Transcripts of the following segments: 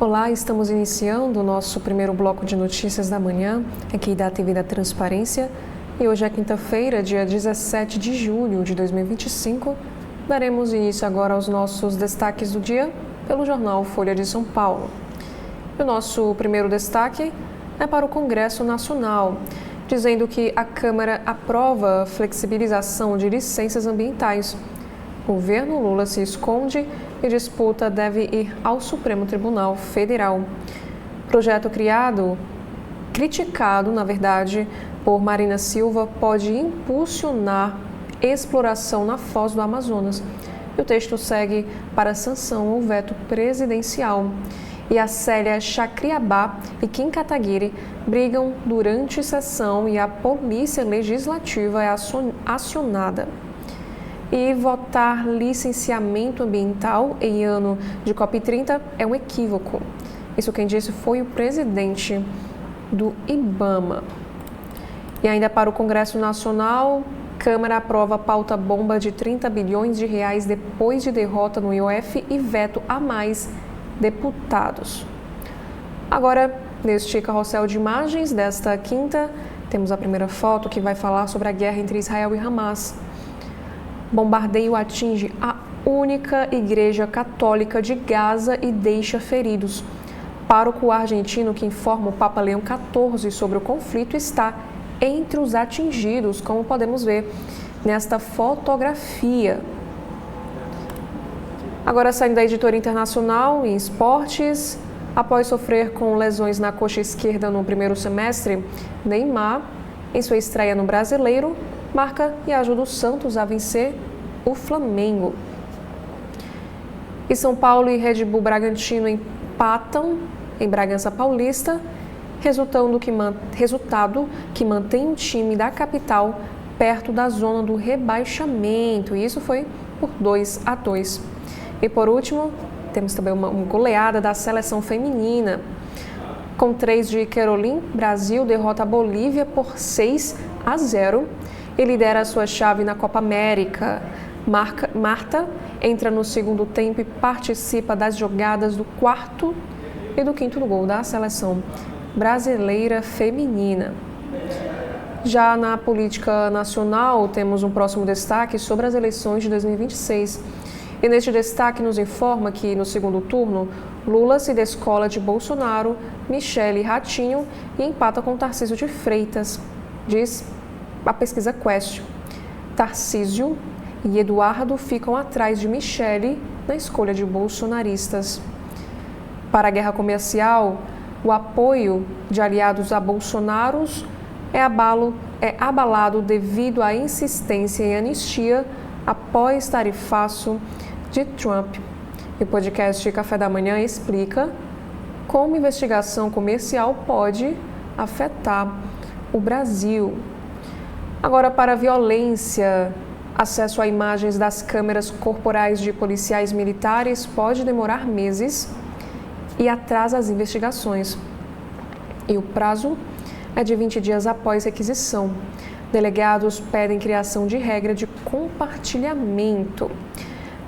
Olá, estamos iniciando o nosso primeiro bloco de notícias da manhã, aqui da TV da Transparência. E hoje é quinta-feira, dia 17 de julho de 2025. Daremos início agora aos nossos destaques do dia pelo jornal Folha de São Paulo. E o nosso primeiro destaque é para o Congresso Nacional, dizendo que a Câmara aprova a flexibilização de licenças ambientais. O governo Lula se esconde e disputa deve ir ao Supremo Tribunal Federal. Projeto criticado, na verdade, por Marina Silva, pode impulsionar exploração na foz do Amazonas. E o texto segue para sanção ou veto presidencial. E a Célia Chacriabá e Kim Kataguiri brigam durante sessão e a Polícia Legislativa é acionada. E votar licenciamento ambiental em ano de COP30 é um equívoco. Isso quem disse foi o presidente do IBAMA. E ainda para o Congresso Nacional, Câmara aprova pauta bomba de 30 bilhões de reais depois de derrota no IOF e veto a mais deputados. Agora, neste carrossel de imagens desta quinta, temos a primeira foto que vai falar sobre a guerra entre Israel e Hamas. Bombardeio atinge a única igreja católica de Gaza e deixa feridos. Pároco argentino que informa o Papa Leão XIV sobre o conflito está entre os atingidos, como podemos ver nesta fotografia. Agora, saindo da editora internacional, em esportes, após sofrer com lesões na coxa esquerda no primeiro semestre, Neymar, em sua estreia no Brasileiro, marca e ajuda o Santos a vencer o Flamengo. E São Paulo e Red Bull Bragantino empatam em Bragança Paulista, resultado que mantém o time da capital perto da zona do rebaixamento. E isso foi por 2-2. E por último, temos também uma goleada da seleção feminina. Com 3 de Caroline, Brasil derrota a Bolívia por 6-0 e lidera a sua chave na Copa América. Marta entra no segundo tempo e participa das jogadas do quarto e do quinto gol da seleção brasileira feminina. Já na política nacional, temos um próximo destaque sobre as eleições de 2026. E neste destaque nos informa que, no segundo turno, Lula se descola de Bolsonaro, Michele Ratinho e empata com Tarcísio de Freitas, diz a pesquisa Quest. Tarcísio e Eduardo ficam atrás de Michele na escolha de bolsonaristas. Para a guerra comercial, o apoio de aliados a Bolsonaro é abalado devido à insistência em anistia após tarifaço de Trump. O podcast Café da Manhã explica como investigação comercial pode afetar o Brasil. Agora, para a violência, acesso a imagens das câmeras corporais de policiais militares pode demorar meses e atrasa as investigações. E o prazo é de 20 dias após requisição. Delegados pedem criação de regra de compartilhamento.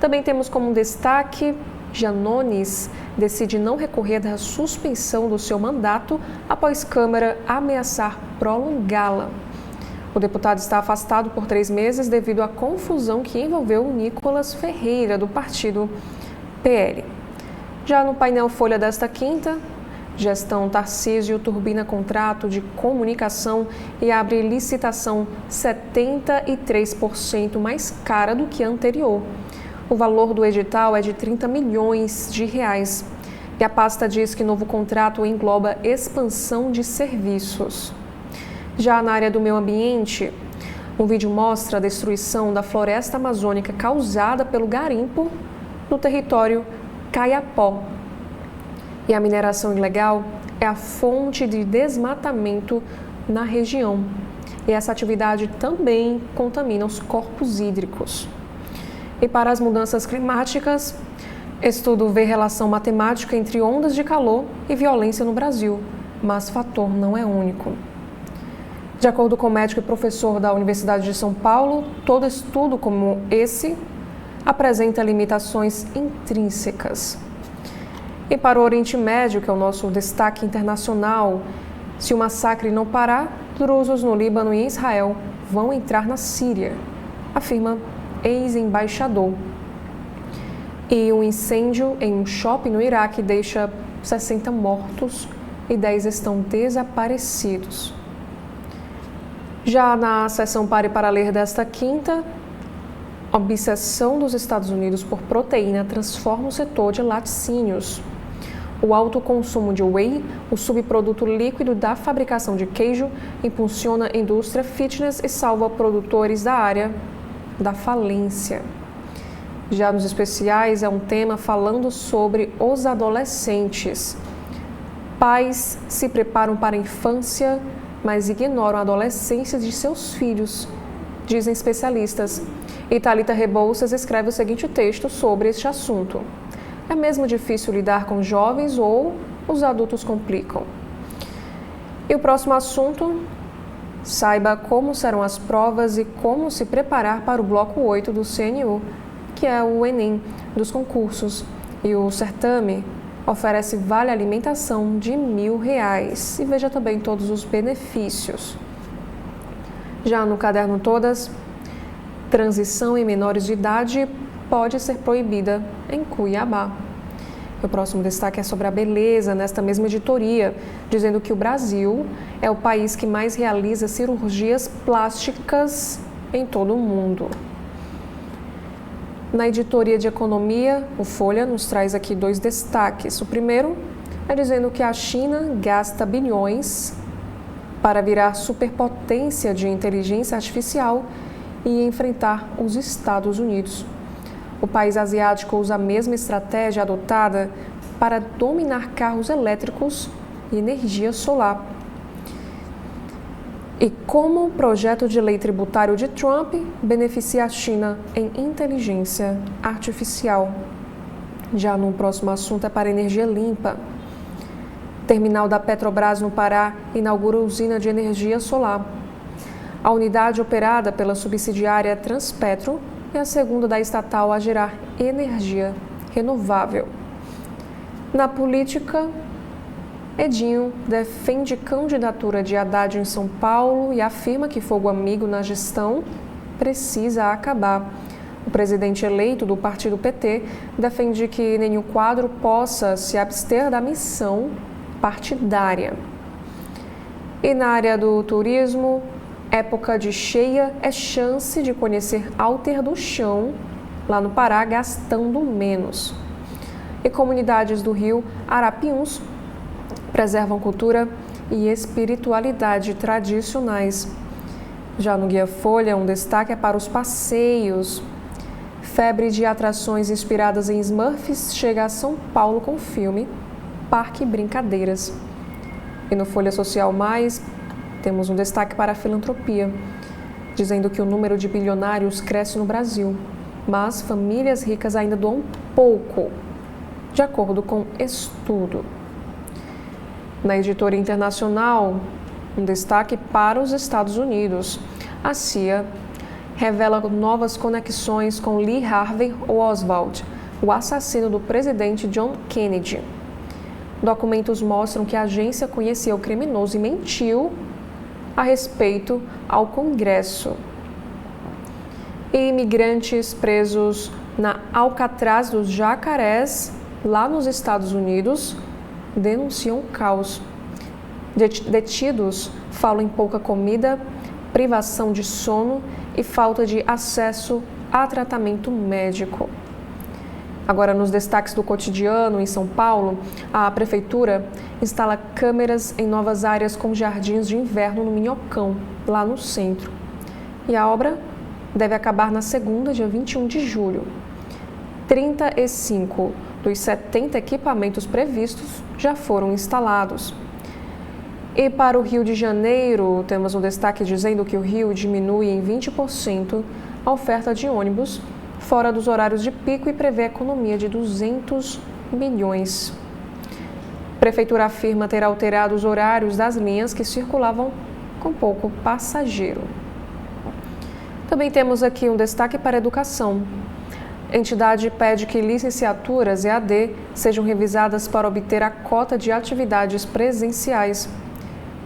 Também temos como destaque, Janones decide não recorrer da suspensão do seu mandato após Câmara ameaçar prolongá-la. O deputado está afastado por 3 meses devido à confusão que envolveu Nicolas Ferreira, do partido PL. Já no painel Folha desta quinta, gestão Tarcísio turbina contrato de comunicação e abre licitação 73% mais cara do que a anterior. O valor do edital é de 30 milhões de reais. E a pasta diz que novo contrato engloba expansão de serviços. Já na área do meio ambiente, Um vídeo mostra a destruição da floresta amazônica causada pelo garimpo no território Caiapó. E a mineração ilegal é a fonte de desmatamento na região. E essa atividade também contamina os corpos hídricos. E para as mudanças climáticas, estudo vê relação matemática entre ondas de calor e violência no Brasil, mas o fator não é único. De acordo com o médico e professor da Universidade de São Paulo, todo estudo como esse apresenta limitações intrínsecas. E para o Oriente Médio, que é o nosso destaque internacional, se o massacre não parar, drusos no Líbano e em Israel vão entrar na Síria, afirma ex-embaixador. E um incêndio em um shopping no Iraque deixa 60 mortos e 10 estão desaparecidos. Já na sessão Pare para Ler desta quinta, a obsessão dos Estados Unidos por proteína transforma o setor de laticínios. O alto consumo de whey, o subproduto líquido da fabricação de queijo, impulsiona a indústria fitness e salva produtores da área da falência. Já nos especiais é um tema falando sobre os adolescentes. Pais se preparam para a infância, mas ignoram a adolescência de seus filhos, dizem especialistas. E Thalita Rebouças escreve o seguinte texto sobre este assunto. É mesmo difícil lidar com jovens ou os adultos complicam? E o próximo assunto, saiba como serão as provas e como se preparar para o bloco 8 do CNU, que é o Enem dos concursos. E o certame oferece vale alimentação de R$1.000. E veja também todos os benefícios. Já no caderno Todas, transição em menores de idade pode ser proibida em Cuiabá. O próximo destaque é sobre a beleza nesta mesma editoria, dizendo que o Brasil é o país que mais realiza cirurgias plásticas em todo o mundo. Na editoria de economia, o Folha nos traz aqui 2 destaques. O primeiro é dizendo que a China gasta bilhões para virar superpotência de inteligência artificial e enfrentar os Estados Unidos. O país asiático usa a mesma estratégia adotada para dominar carros elétricos e energia solar. E como o projeto de lei tributário de Trump beneficia a China em inteligência artificial. Já no próximo assunto é para energia limpa. Terminal da Petrobras no Pará inaugura usina de energia solar. A unidade operada pela subsidiária Transpetro é a segunda da estatal a gerar energia renovável. Na política, Edinho defende candidatura de Haddad em São Paulo e afirma que fogo amigo na gestão precisa acabar. O presidente eleito do partido PT defende que nenhum quadro possa se abster da missão partidária. E na área do turismo, época de cheia é chance de conhecer Alter do Chão, lá no Pará, gastando menos. E comunidades do Rio Arapiuns preservam cultura e espiritualidade tradicionais. Já no Guia Folha, um destaque é para os passeios. Febre de atrações inspiradas em Smurfs chega a São Paulo com o filme Parque Brincadeiras. E no Folha Social Mais, temos um destaque para a filantropia, dizendo que o número de bilionários cresce no Brasil, mas famílias ricas ainda doam pouco, de acordo com estudo. Na editoria internacional, um destaque para os Estados Unidos. A CIA revela novas conexões com Lee Harvey Oswald, o assassino do presidente John Kennedy. Documentos mostram que a agência conhecia o criminoso e mentiu a respeito ao Congresso. E imigrantes presos na Alcatraz dos Jacarés, lá nos Estados Unidos, denunciam caos. Detidos falam em pouca comida, privação de sono e falta de acesso a tratamento médico. Agora, nos destaques do cotidiano, em São Paulo, a Prefeitura instala câmeras em novas áreas com jardins de inverno no Minhocão, lá no centro. e a obra deve acabar na segunda, dia 21 de julho. 35 dos 70 equipamentos previstos já foram instalados. E para o Rio de Janeiro, temos um destaque dizendo que o Rio diminui em 20% a oferta de ônibus fora dos horários de pico e prevê economia de 200 milhões. A Prefeitura afirma ter alterado os horários das linhas que circulavam com pouco passageiro. Também temos aqui um destaque para a educação. A entidade pede que licenciaturas EAD sejam revisadas para obter a cota de atividades presenciais.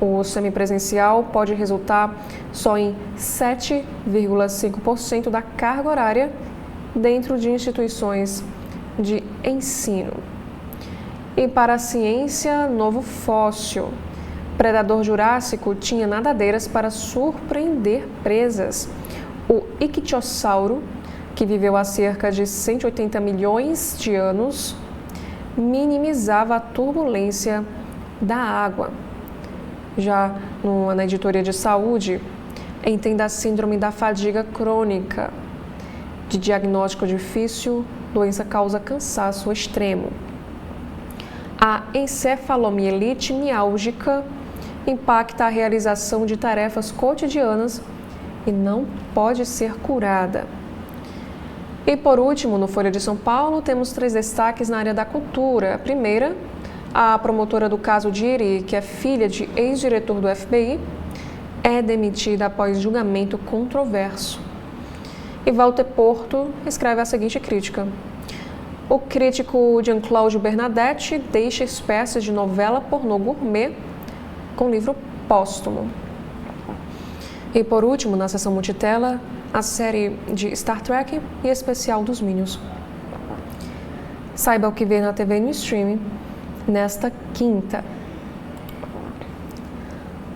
O semipresencial pode resultar só em 7,5% da carga horária dentro de instituições de ensino. E para a ciência, novo fóssil. Predador jurássico tinha nadadeiras para surpreender presas. O ictiossauro, que viveu há cerca de 180 milhões de anos, minimizava a turbulência da água. Já na editoria de saúde, entenda a síndrome da fadiga crônica. De diagnóstico difícil, doença causa cansaço extremo. A encefalomielite miálgica impacta a realização de tarefas cotidianas e não pode ser curada. E por último, no Folha de São Paulo, temos 3 destaques na área da cultura. A primeira, a promotora do caso Diri, que é filha de ex-diretor do FBI, é demitida após julgamento controverso. E Walter Porto escreve a seguinte crítica. O crítico Jean-Claude Bernadette deixa espécie de novela pornô gourmet com livro póstumo. E por último, na seção multitela, a série de Star Trek e especial dos Minions. Saiba o que vê na TV e no streaming nesta quinta.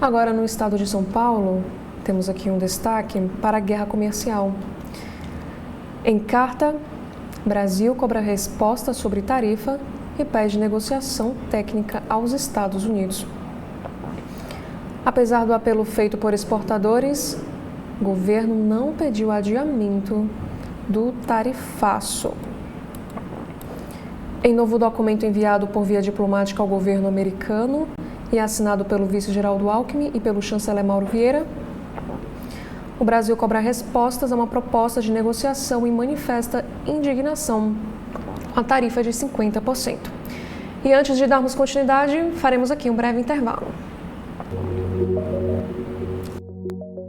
Agora, no estado de São Paulo, temos aqui um destaque para a guerra comercial. Em carta, Brasil cobra resposta sobre tarifa e pede negociação técnica aos Estados Unidos. Apesar do apelo feito por exportadores, o governo não pediu adiamento do tarifaço. Em novo documento enviado por via diplomática ao governo americano e assinado pelo vice-geraldo Alckmin e pelo chanceler Mauro Vieira, o Brasil cobra respostas a uma proposta de negociação e manifesta indignação com a tarifa de 50%. E antes de darmos continuidade, faremos aqui um breve intervalo.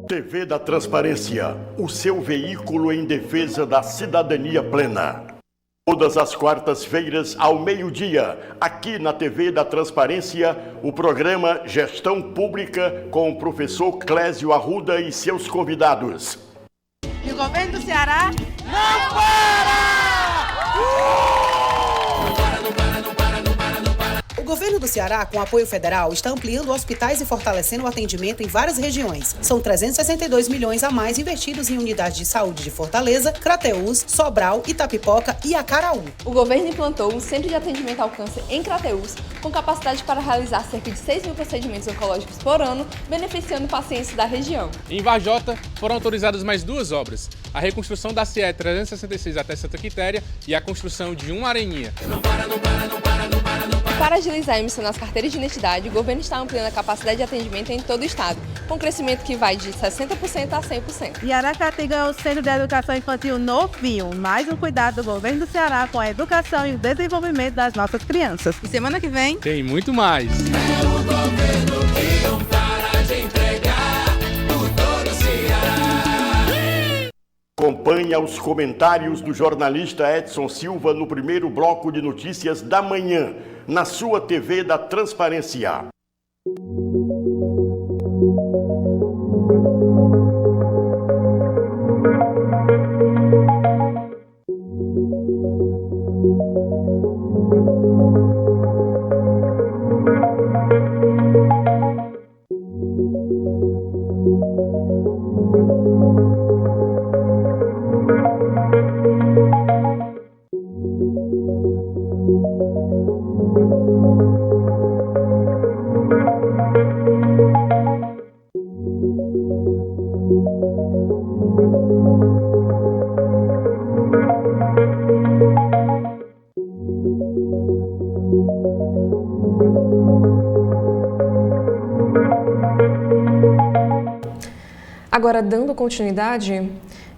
TV da Transparência, o seu veículo em defesa da cidadania plena. Todas as quartas-feiras, ao meio-dia, aqui na TV da Transparência, o programa Gestão Pública com o professor Clésio Arruda e seus convidados. E o governo do Ceará não para! O governo do Ceará, com apoio federal, está ampliando hospitais e fortalecendo o atendimento em várias regiões. São 362 milhões a mais investidos em unidades de saúde de Fortaleza, Crateús, Sobral, Itapipoca e Acaraú. O governo implantou um centro de atendimento ao câncer em Crateús, com capacidade para realizar cerca de 6 mil procedimentos oncológicos por ano, beneficiando pacientes da região. Em Varjota, foram autorizadas mais 2 obras, a reconstrução da CE 366 até Santa Quitéria e a construção de um Areninha. Para agilizar a emissão das carteiras de identidade, o governo está ampliando a capacidade de atendimento em todo o estado, com crescimento que vai de 60% a 100%. E Aracati ganhou o Centro de Educação Infantil novinho, mais um cuidado do governo do Ceará com a educação e o desenvolvimento das nossas crianças. E semana que vem tem muito mais. É o governo que não para de entregar por todo o Ceará. Acompanhe os comentários do jornalista Edson Silva no primeiro bloco de notícias da manhã, na sua TV da Transparência. Agora, dando continuidade,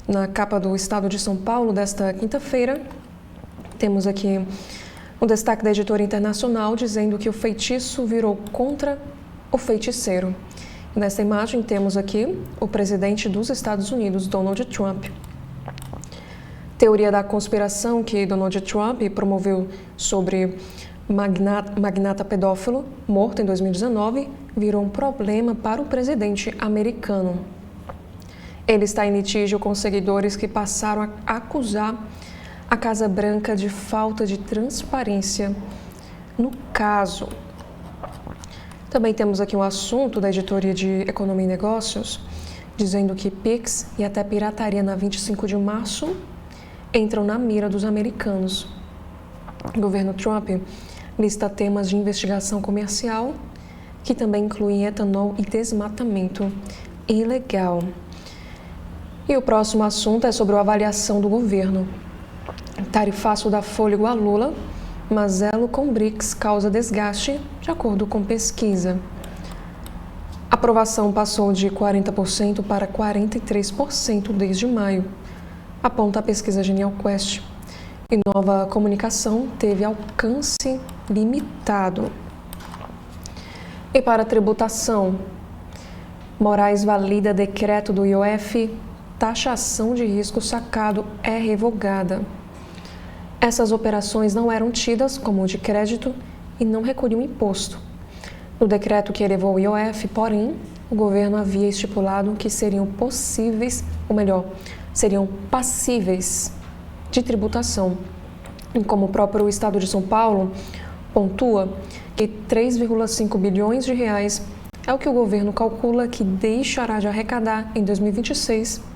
na capa do Estado de São Paulo desta quinta-feira, temos aqui um destaque da editora internacional dizendo que o feitiço virou contra o feiticeiro. Nesta imagem temos aqui o presidente dos Estados Unidos, Donald Trump. Teoria da conspiração que Donald Trump promoveu sobre magnata pedófilo morto em 2019 virou um problema para o presidente americano. Ele está em litígio com seguidores que passaram a acusar a Casa Branca de falta de transparência no caso. Também temos aqui um assunto da editoria de Economia e Negócios, dizendo que Pix e até pirataria na 25 de março entram na mira dos americanos. O governo Trump lista temas de investigação comercial, que também incluem etanol e desmatamento ilegal. E o próximo assunto é sobre a avaliação do governo. Tarifaço dá fôlego a Lula, mas elo com BRICS causa desgaste, de acordo com pesquisa. A aprovação passou de 40% para 43% desde maio, aponta a pesquisa Genial Quest. E Nova Comunicação teve alcance limitado. E para a tributação, Moraes valida decreto do IOF, taxação de risco sacado é revogada. Essas operações não eram tidas como de crédito e não recolhiam imposto. No decreto que elevou o IOF, porém, o governo havia estipulado que seriam passíveis de tributação. E como o próprio Estado de São Paulo pontua que 3,5 bilhões de reais é o que o governo calcula que deixará de arrecadar em 2026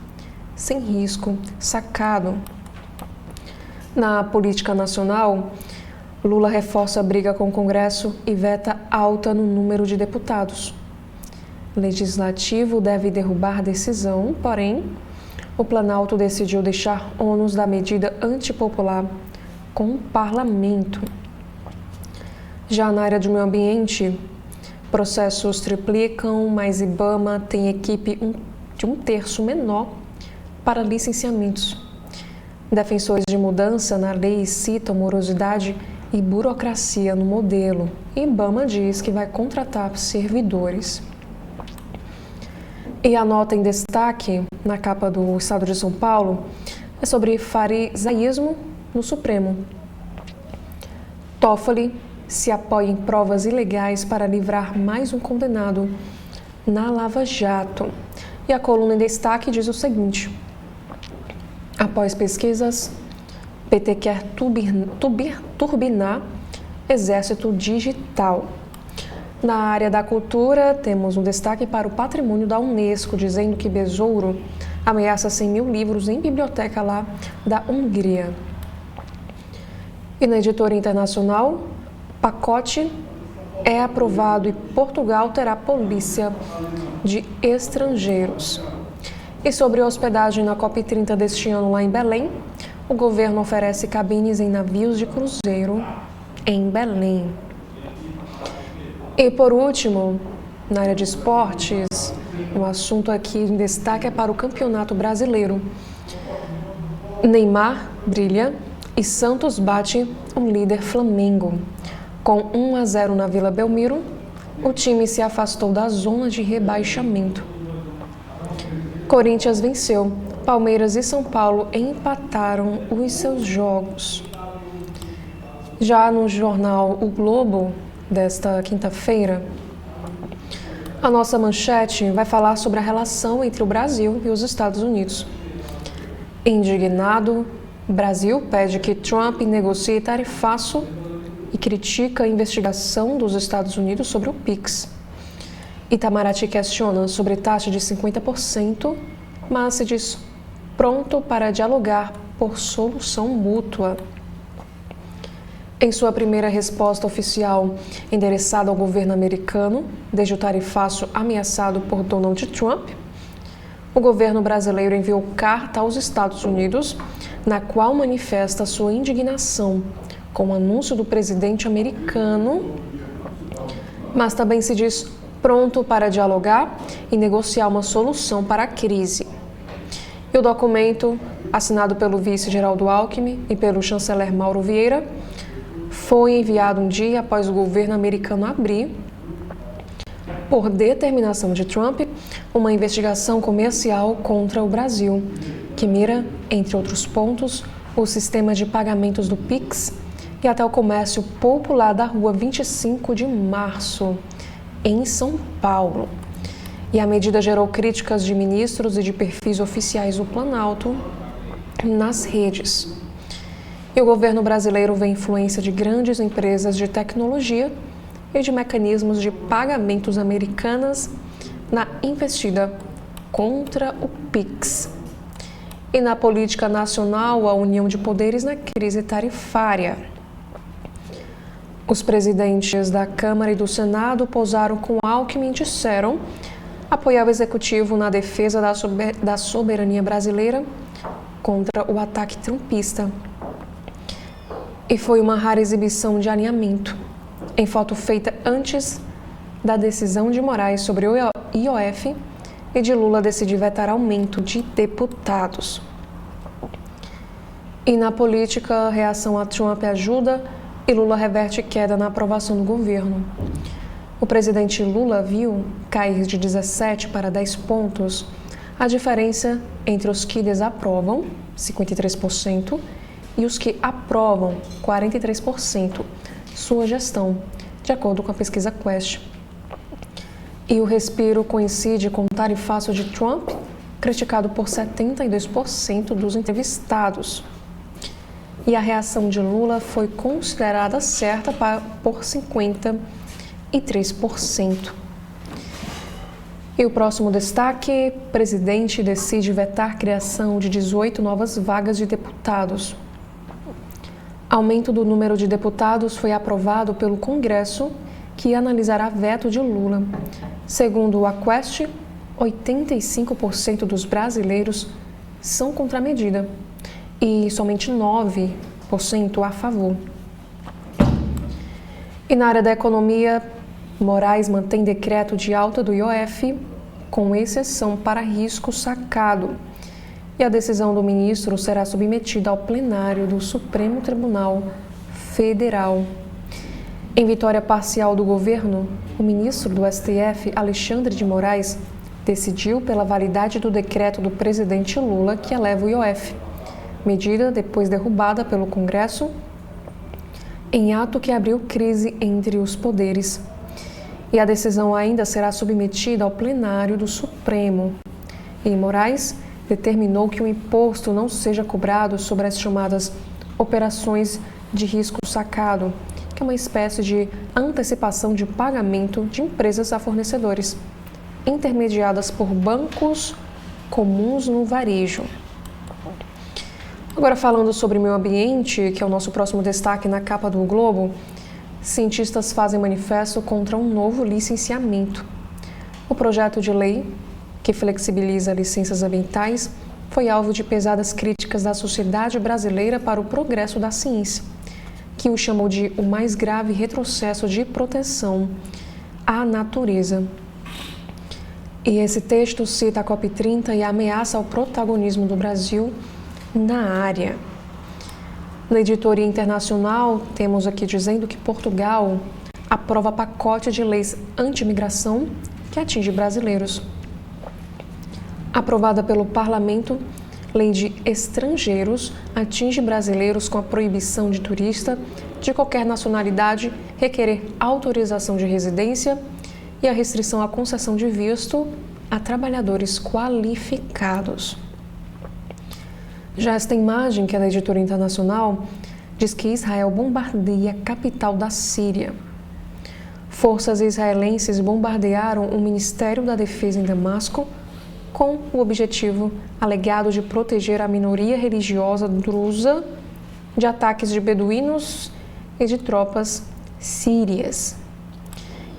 sem risco sacado. Na política nacional, Lula reforça a briga com o Congresso e veta alta no número de deputados. O Legislativo deve derrubar decisão, porém, o Planalto decidiu deixar ônus da medida antipopular com o Parlamento. Já na área do meio ambiente, processos triplicam, mas IBAMA tem equipe de um terço menor para licenciamentos. Defensores de mudança na lei citam morosidade e burocracia no modelo. IBAMA diz que vai contratar servidores. E a nota em destaque, na capa do Estado de São Paulo, é sobre farisaísmo no Supremo. Toffoli se apoia em provas ilegais para livrar mais um condenado na Lava Jato. E a coluna em destaque diz o seguinte: após pesquisas, PT quer turbinar exército digital. Na área da cultura, temos um destaque para o patrimônio da Unesco, dizendo que Besouro ameaça 100 mil livros em biblioteca lá da Hungria. E na editora internacional, pacote é aprovado e Portugal terá polícia de estrangeiros. E sobre hospedagem na COP30 deste ano lá em Belém, o governo oferece cabines em navios de cruzeiro em Belém. E por último, na área de esportes, o assunto aqui em destaque é para o Campeonato Brasileiro. Neymar brilha e Santos bate um líder Flamengo. Com 1-0 na Vila Belmiro, o time se afastou da zona de rebaixamento. Corinthians venceu. Palmeiras e São Paulo empataram os seus jogos. Já no jornal O Globo, desta quinta-feira, a nossa manchete vai falar sobre a relação entre o Brasil e os Estados Unidos. Indignado, Brasil pede que Trump negocie tarifaço e critica a investigação dos Estados Unidos sobre o Pix. Itamaraty questiona sobre taxa de 50%, mas se diz pronto para dialogar por solução mútua. Em sua primeira resposta oficial endereçada ao governo americano, desde o tarifaço ameaçado por Donald Trump, o governo brasileiro enviou carta aos Estados Unidos, na qual manifesta sua indignação com o anúncio do presidente americano, mas também se diz pronto para dialogar e negociar uma solução para a crise. E o documento, assinado pelo vice Geraldo Alckmin e pelo chanceler Mauro Vieira, foi enviado um dia após o governo americano abrir, por determinação de Trump, uma investigação comercial contra o Brasil, que mira, entre outros pontos, o sistema de pagamentos do Pix e até o comércio popular da Rua 25 de Março, em São Paulo. E a medida gerou críticas de ministros e de perfis oficiais do Planalto nas redes. E o governo brasileiro vê influência de grandes empresas de tecnologia e de mecanismos de pagamentos americanas na investida contra o Pix. E na política nacional, a união de poderes na crise tarifária. Os presidentes da Câmara e do Senado posaram com Alckmin e disseram apoiar o executivo na defesa da soberania brasileira contra o ataque trumpista. E foi uma rara exibição de alinhamento, em foto feita antes da decisão de Moraes sobre o IOF e de Lula decidir vetar aumento de deputados. E na política, a reação a Trump ajuda e Lula reverte queda na aprovação do governo. O presidente Lula viu cair de 17 para 10 pontos a diferença entre os que desaprovam, 53%, e os que aprovam, 43%, sua gestão, de acordo com a pesquisa Quest. E o respiro coincide com o tarifaço de Trump, criticado por 72% dos entrevistados. E a reação de Lula foi considerada certa por 53%. E o próximo destaque: presidente decide vetar criação de 18 novas vagas de deputados. Aumento do número de deputados foi aprovado pelo Congresso, que analisará veto de Lula. Segundo a Quest, 85% dos brasileiros são contra a medida e somente 9% a favor. E na área da economia, Moraes mantém decreto de alta do IOF, com exceção para risco sacado. E a decisão do ministro será submetida ao plenário do Supremo Tribunal Federal. Em vitória parcial do governo, o ministro do STF, Alexandre de Moraes, decidiu pela validade do decreto do presidente Lula que eleva o IOF, medida depois derrubada pelo Congresso, em ato que abriu crise entre os poderes. E a decisão ainda será submetida ao plenário do Supremo. E Moraes determinou que o imposto não seja cobrado sobre as chamadas operações de risco sacado, que é uma espécie de antecipação de pagamento de empresas a fornecedores, intermediadas por bancos comuns no varejo. Agora, falando sobre meio ambiente, que é o nosso próximo destaque na capa do Globo, cientistas fazem manifesto contra um novo licenciamento. O projeto de lei, que flexibiliza licenças ambientais, foi alvo de pesadas críticas da sociedade brasileira para o progresso da ciência, que o chamou de o mais grave retrocesso de proteção à natureza. E esse texto cita a COP30 e ameaça ao protagonismo do Brasil na área. Na editoria internacional, temos aqui dizendo que Portugal aprova pacote de leis anti-imigração que atinge brasileiros. Aprovada pelo Parlamento, lei de estrangeiros atinge brasileiros com a proibição de turista de qualquer nacionalidade requerer autorização de residência e a restrição à concessão de visto a trabalhadores qualificados. Já esta imagem, que é da editoria internacional, diz que Israel bombardeia a capital da Síria. Forças israelenses bombardearam o Ministério da Defesa em Damasco com o objetivo alegado de proteger a minoria religiosa drusa de ataques de beduínos e de tropas sírias.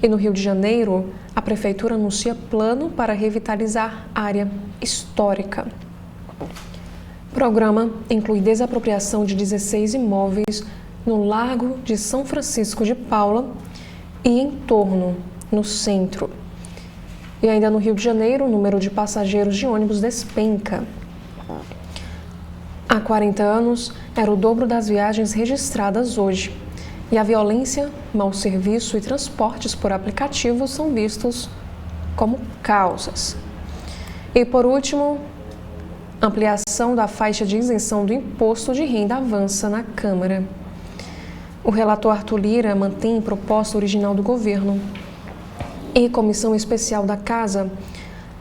E no Rio de Janeiro, a prefeitura anuncia plano para revitalizar área histórica. O programa inclui desapropriação de 16 imóveis no Largo de São Francisco de Paula e em torno, no centro, E ainda no Rio de Janeiro, o número de passageiros de ônibus despenca. Há 40 anos, era o dobro das viagens registradas hoje. E a violência, mau serviço e transportes por aplicativo são vistos como causas. E por último, ampliação da faixa de isenção do imposto de renda avança na Câmara. O relator Arthur Lira mantém a proposta original do governo. E comissão especial da Casa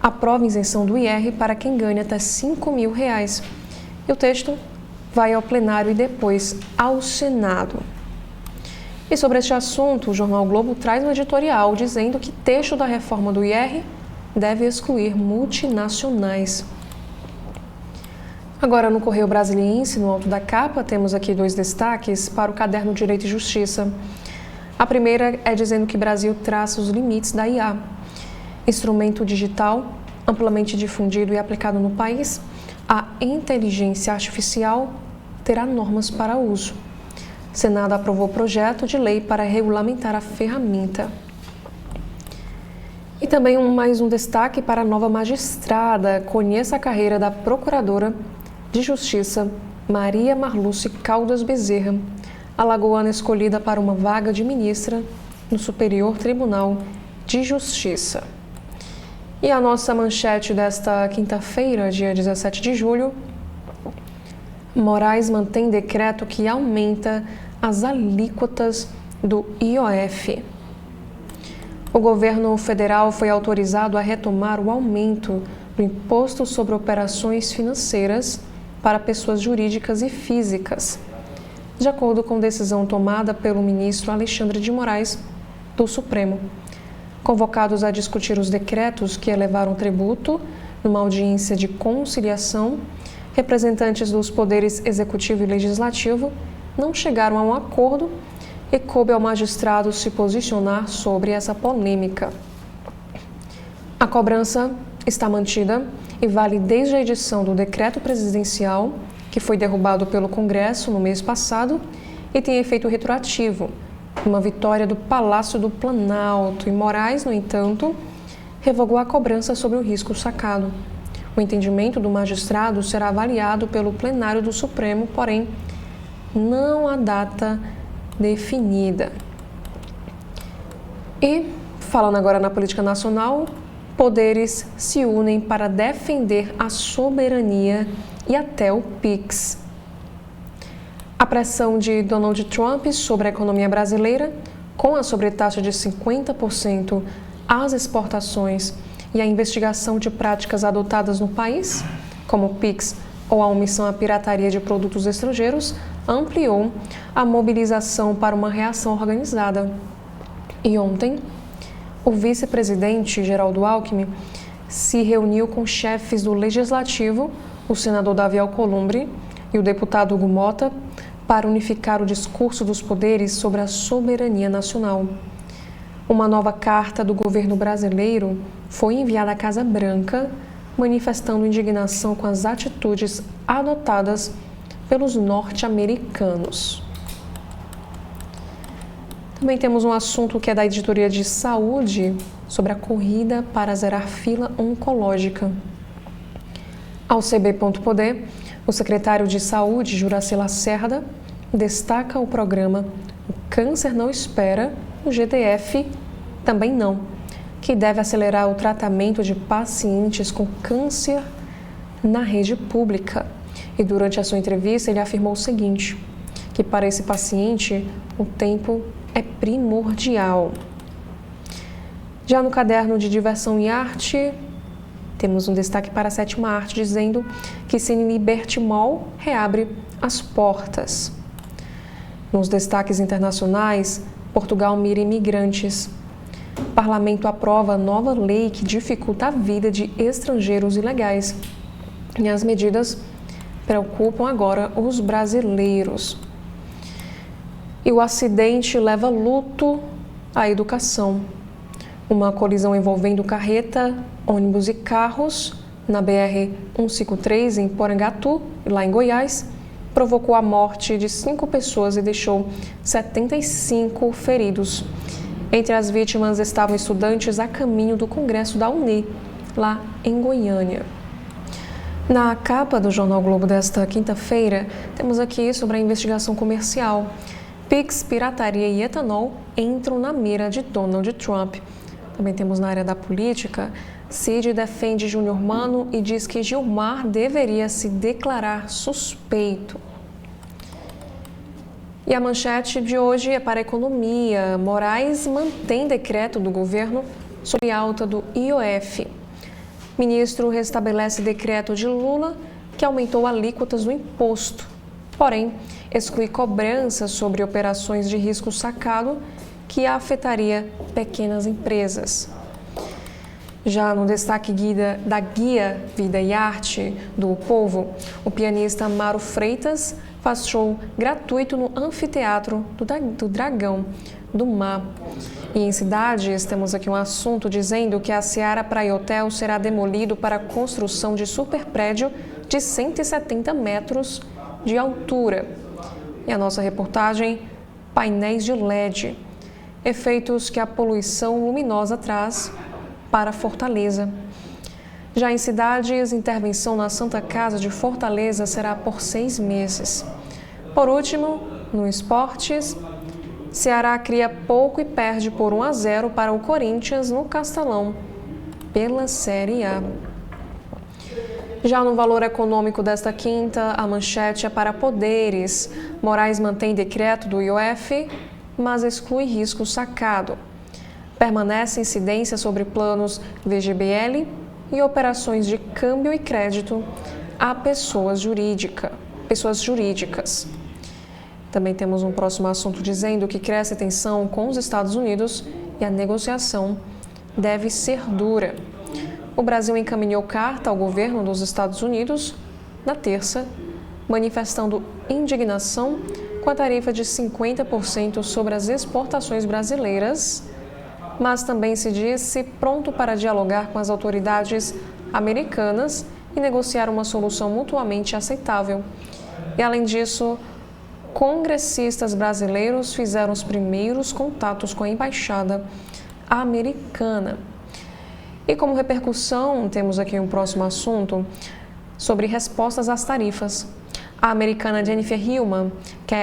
aprova isenção do IR para quem ganha até R$ 5.000. E o texto vai ao plenário e depois ao Senado. E sobre este assunto, o Jornal Globo traz um editorial dizendo que texto da reforma do IR deve excluir multinacionais. Agora, no Correio Brasiliense, no alto da capa, temos aqui 2 destaques para o caderno Direito e Justiça. A primeira é dizendo que o Brasil traça os limites da IA. Instrumento digital amplamente difundido e aplicado no país, a inteligência artificial terá normas para uso. Senado aprovou projeto de lei para regulamentar a ferramenta. E também mais um destaque para a nova magistrada. Conheça a carreira da Procuradora de Justiça, Maria Marluce Caldas Bezerra, alagoana escolhida para uma vaga de ministra no Superior Tribunal de Justiça. E a nossa manchete desta quinta-feira, dia 17 de julho, Moraes mantém decreto que aumenta as alíquotas do IOF. O governo federal foi autorizado a retomar o aumento do imposto sobre operações financeiras para pessoas jurídicas e físicas, de acordo com decisão tomada pelo ministro Alexandre de Moraes, do Supremo. Convocados a discutir os decretos que elevaram o tributo numa audiência de conciliação, representantes dos poderes executivo e legislativo não chegaram a um acordo e coube ao magistrado se posicionar sobre essa polêmica. A cobrança está mantida e vale desde a edição do decreto presidencial, que foi derrubado pelo Congresso no mês passado e tem efeito retroativo, uma vitória do Palácio do Planalto. E Moraes, no entanto, revogou a cobrança sobre o risco sacado. O entendimento do magistrado será avaliado pelo plenário do Supremo, porém, não há data definida. E, falando agora na política nacional, poderes se unem para defender a soberania e até o PIX. A pressão de Donald Trump sobre a economia brasileira, com a sobretaxa de 50% às exportações e a investigação de práticas adotadas no país, como o PIX ou a omissão à pirataria de produtos estrangeiros, ampliou a mobilização para uma reação organizada. E ontem, o vice-presidente Geraldo Alckmin se reuniu com chefes do Legislativo, o senador Davi Alcolumbre e o deputado Hugo Mota, para unificar o discurso dos poderes sobre a soberania nacional. Uma nova carta do governo brasileiro foi enviada à Casa Branca, manifestando indignação com as atitudes adotadas pelos norte-americanos. Também temos um assunto que é da editoria de saúde, sobre a corrida para zerar fila oncológica. Ao CB.poder, o secretário de Saúde, Juraci Lacerda, destaca o programa O Câncer Não Espera, o GDF também não, que deve acelerar o tratamento de pacientes com câncer na rede pública. E durante a sua entrevista, ele afirmou o seguinte, que para esse paciente, o tempo é primordial. Já no caderno de diversão e arte, temos um destaque para a sétima arte, dizendo que Cine Liberty Mall reabre as portas. Nos destaques internacionais, Portugal mira imigrantes. Parlamento aprova nova lei que dificulta a vida de estrangeiros ilegais. E as medidas preocupam agora os brasileiros. E o acidente leva luto à educação. Uma colisão envolvendo carreta, ônibus e carros na BR-153 em Porangatu, lá em Goiás, provocou a morte de 5 pessoas e deixou 75 feridos. Entre as vítimas estavam estudantes a caminho do Congresso da UNE, lá em Goiânia. Na capa do Jornal Globo desta quinta-feira, temos aqui sobre a investigação comercial. Pix, pirataria e etanol entram na mira de Donald Trump. Também temos na área da política, Cid defende Júnior Mano e diz que Gilmar deveria se declarar suspeito. E a manchete de hoje é para a economia. Moraes mantém decreto do governo sobre alta do IOF. Ministro restabelece decreto de Lula que aumentou alíquotas do imposto. Porém, exclui cobranças sobre operações de risco sacado que afetaria pequenas empresas. Já no destaque da Guia Vida e Arte do Povo, o pianista Amaro Freitas faz show gratuito no Anfiteatro do Dragão do Mar. E em cidades, temos aqui um assunto dizendo que a Seara Praia Hotel será demolido para a construção de superprédio de 170 metros de altura. E a nossa reportagem, painéis de LED, efeitos que a poluição luminosa traz para Fortaleza. Já em cidades, intervenção na Santa Casa de Fortaleza será por 6 meses. Por último, no esportes, Ceará cria pouco e perde por 1-0 para o Corinthians no Castelão, pela Série A. Já no valor econômico desta quinta, a manchete é para poderes. Moraes mantém decreto do IOF, mas exclui risco sacado. Permanece incidência sobre planos VGBL e operações de câmbio e crédito a pessoas jurídicas. Também temos um próximo assunto dizendo que cresce a tensão com os Estados Unidos e a negociação deve ser dura. O Brasil encaminhou carta ao governo dos Estados Unidos na terça, manifestando indignação com a tarifa de 50% sobre as exportações brasileiras, mas também se disse pronto para dialogar com as autoridades americanas e negociar uma solução mutuamente aceitável. E, além disso, congressistas brasileiros fizeram os primeiros contatos com a embaixada americana. E como repercussão, temos aqui um próximo assunto sobre respostas às tarifas. A americana Jennifer Hillman, que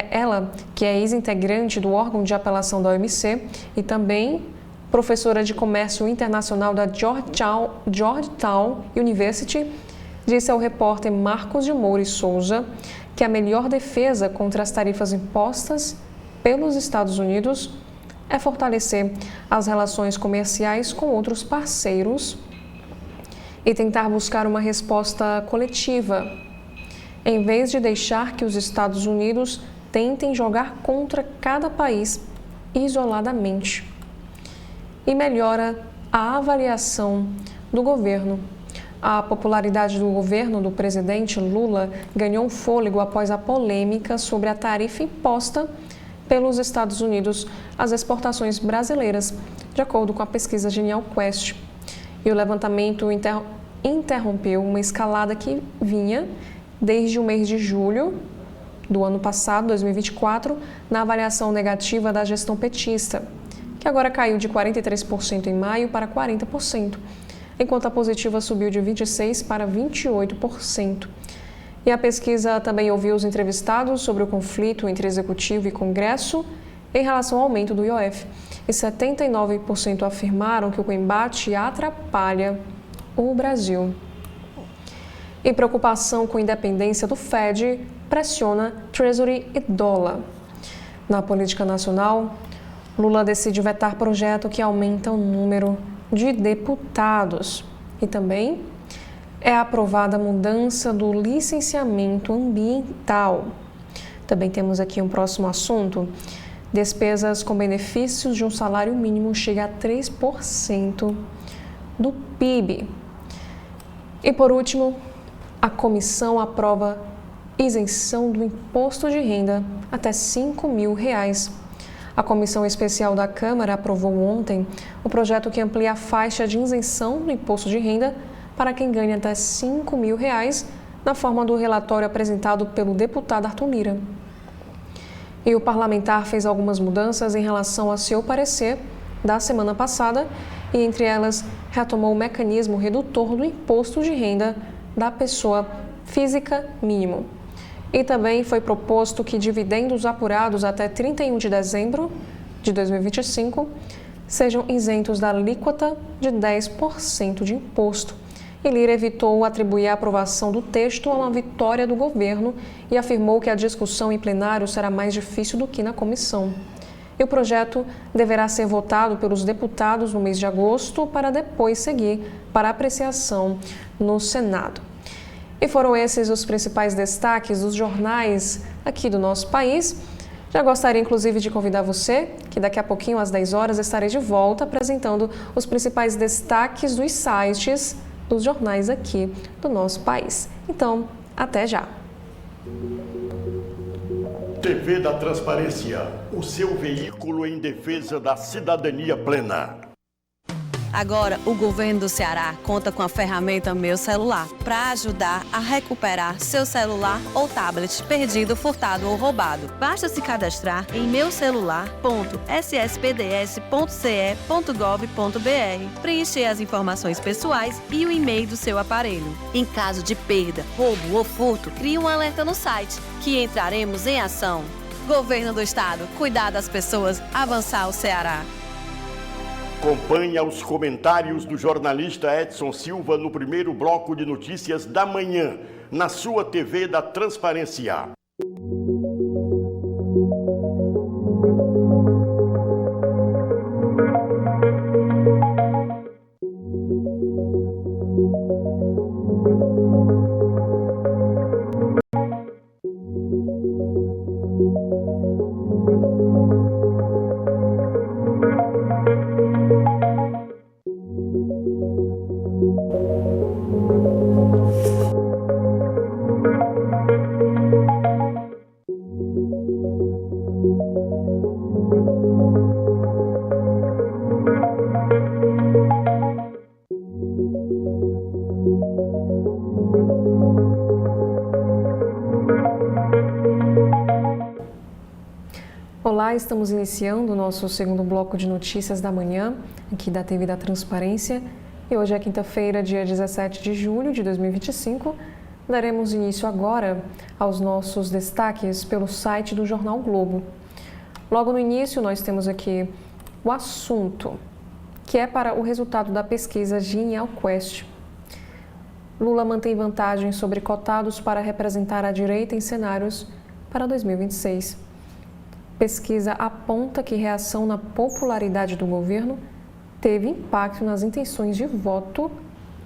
é ex-integrante do órgão de apelação da OMC e também professora de comércio internacional da Georgetown University, disse ao repórter Marcos de Moura e Souza que a melhor defesa contra as tarifas impostas pelos Estados Unidos é fortalecer as relações comerciais com outros parceiros e tentar buscar uma resposta coletiva, em vez de deixar que os Estados Unidos tentem jogar contra cada país isoladamente. E melhora a avaliação do governo. A popularidade do governo do presidente Lula ganhou um fôlego após a polêmica sobre a tarifa imposta pelos Estados Unidos às exportações brasileiras, de acordo com a pesquisa Genial Quest. E o levantamento interrompeu uma escalada que vinha desde o mês de julho do ano passado, 2024, na avaliação negativa da gestão petista, que agora caiu de 43% em maio para 40%, enquanto a positiva subiu de 26% para 28%. E a pesquisa também ouviu os entrevistados sobre o conflito entre Executivo e Congresso em relação ao aumento do IOF. E 79% afirmaram que o embate atrapalha o Brasil. E preocupação com a independência do Fed pressiona Treasury e dólar. Na política nacional, Lula decide vetar projeto que aumenta o número de deputados. E também é aprovada a mudança do licenciamento ambiental. Também temos aqui um próximo assunto. Despesas com benefícios de um salário mínimo chega a 3% do PIB. E por último, a comissão aprova isenção do imposto de renda até R$ 5.000. A Comissão Especial da Câmara aprovou ontem o projeto que amplia a faixa de isenção do imposto de renda para quem ganha até R$ 5.000, na forma do relatório apresentado pelo deputado Arthur Lira. E o parlamentar fez algumas mudanças em relação a seu parecer da semana passada e, entre elas, retomou o mecanismo redutor do imposto de renda da pessoa física mínimo. E também foi proposto que dividendos apurados até 31 de dezembro de 2025 sejam isentos da alíquota de 10% de imposto. E Lira evitou atribuir a aprovação do texto a uma vitória do governo e afirmou que a discussão em plenário será mais difícil do que na comissão. E o projeto deverá ser votado pelos deputados no mês de agosto para depois seguir para apreciação no Senado. E foram esses os principais destaques dos jornais aqui do nosso país. Já gostaria, inclusive, de convidar você, que daqui a pouquinho, às 10 horas, estarei de volta apresentando os principais destaques dos sites dos jornais aqui do nosso país. Então, até já! TV da Transparência, o seu veículo em defesa da cidadania plena. Agora, o governo do Ceará conta com a ferramenta Meu Celular para ajudar a recuperar seu celular ou tablet perdido, furtado ou roubado. Basta se cadastrar em meucelular.sspds.ce.gov.br, preencher as informações pessoais e o e-mail do seu aparelho. Em caso de perda, roubo ou furto, crie um alerta no site, que entraremos em ação. Governo do Estado, cuidar das pessoas, avançar o Ceará. Acompanhe os comentários do jornalista Edson Silva no primeiro bloco de notícias da manhã, na sua TV da Transparência. Olá, estamos iniciando o nosso segundo bloco de notícias da manhã, aqui da TV da Transparência. E hoje é quinta-feira, dia 17 de julho de 2025. Daremos início agora aos nossos destaques pelo site do Jornal Globo. Logo no início, nós temos aqui o assunto, que é para o resultado da pesquisa Genial Quest. Lula mantém vantagem sobre cotados para representar a direita em cenários para 2026. Pesquisa aponta que reação na popularidade do governo teve impacto nas intenções de voto,